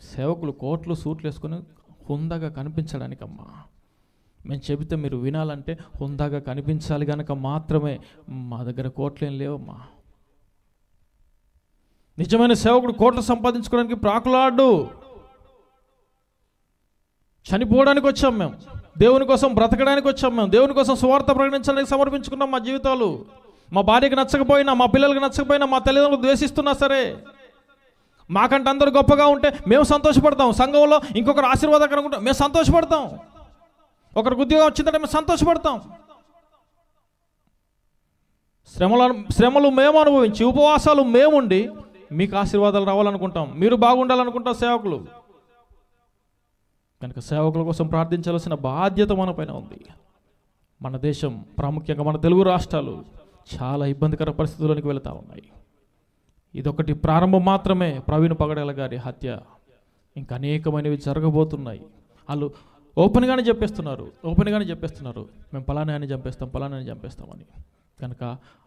సేవకులు కోట్లు సూట్లు వేసుకొని హుందాగా కనిపించడానికమ్మా, మేము చెబితే మీరు వినాలంటే హుందాగా కనిపించాలి కనుక మాత్రమే. మా దగ్గర కోట్లేం లేవమ్మా. నిజమైన సేవకుడు కోట్లు సంపాదించుకోవడానికి ప్రాకులాడు. చనిపోవడానికి వచ్చాం మేము, దేవుని కోసం బ్రతకడానికి వచ్చాం మేము, దేవుని కోసం సువార్త ప్రకటించడానికి సమర్పించుకున్నాం మా జీవితాలు. మా భార్యకి నచ్చకపోయినా, మా పిల్లలకి నచ్చకపోయినా, మా తల్లిదండ్రులు ద్వేషిస్తున్నా సరే, మాకంటే అందరూ గొప్పగా ఉంటే మేము సంతోషపడతాం. సంఘంలో ఇంకొకరు ఆశీర్వాదకరంగా ఉంటే మేము సంతోషపడతాం. ఒకరికి ఉద్యోగం వచ్చిందంటే మేము సంతోషపడతాం. శ్రమలు మేము అనుభవించి, ఉపవాసాలు మేముండి మీకు ఆశీర్వాదాలు రావాలనుకుంటాం, మీరు బాగుండాలనుకుంటాం సేవకులు. కనుక సేవకుల కోసం ప్రార్థించాల్సిన బాధ్యత మన పైన ఉంది. మన దేశం, ప్రాముఖ్యంగా మన తెలుగు రాష్ట్రాలు చాలా ఇబ్బందికర పరిస్థితుల్లోనికి వెళుతూ ఉన్నాయి. ఇదొకటి ప్రారంభం మాత్రమే. ప్రవీణ్ పగడాల గారి హత్య, ఇంకా అనేకమైనవి జరగబోతున్నాయి. వాళ్ళు ఓపెన్గానే చెప్పేస్తున్నారు, మేము పలానాన్ని చంపేస్తామని. కనుక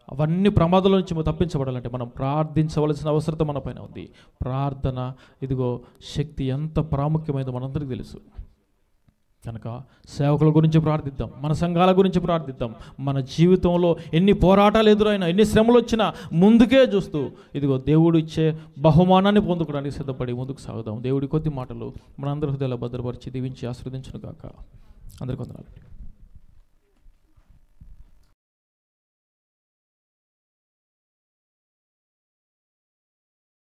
అవన్నీ ప్రమాదాల నుంచి తప్పించబడాలంటే మనం ప్రార్థించవలసిన అవసరం మన పైన ఉంది. ప్రార్థన, ఇదిగో శక్తి ఎంత ప్రాముఖ్యమైనదో మనందరికీ తెలుసు. కనుక సేవకుల గురించి ప్రార్థిద్దాం, మన సంఘాల గురించి ప్రార్థిద్దాం. మన జీవితంలో ఎన్ని పోరాటాలు ఎదురైనా, ఎన్ని శ్రమలు వచ్చినా ముందుకే చూస్తూ ఇదిగో దేవుడు ఇచ్చే బహుమానాన్ని పొందుకోవడానికి సిద్ధపడి ముందుకు సాగుదాం. దేవుడి కొద్ది మాటలు మనందరి హృదయాల్లో భద్రపరిచి దీవించి ఆశీర్వదించును గాక. అందరికీ వందనాలు.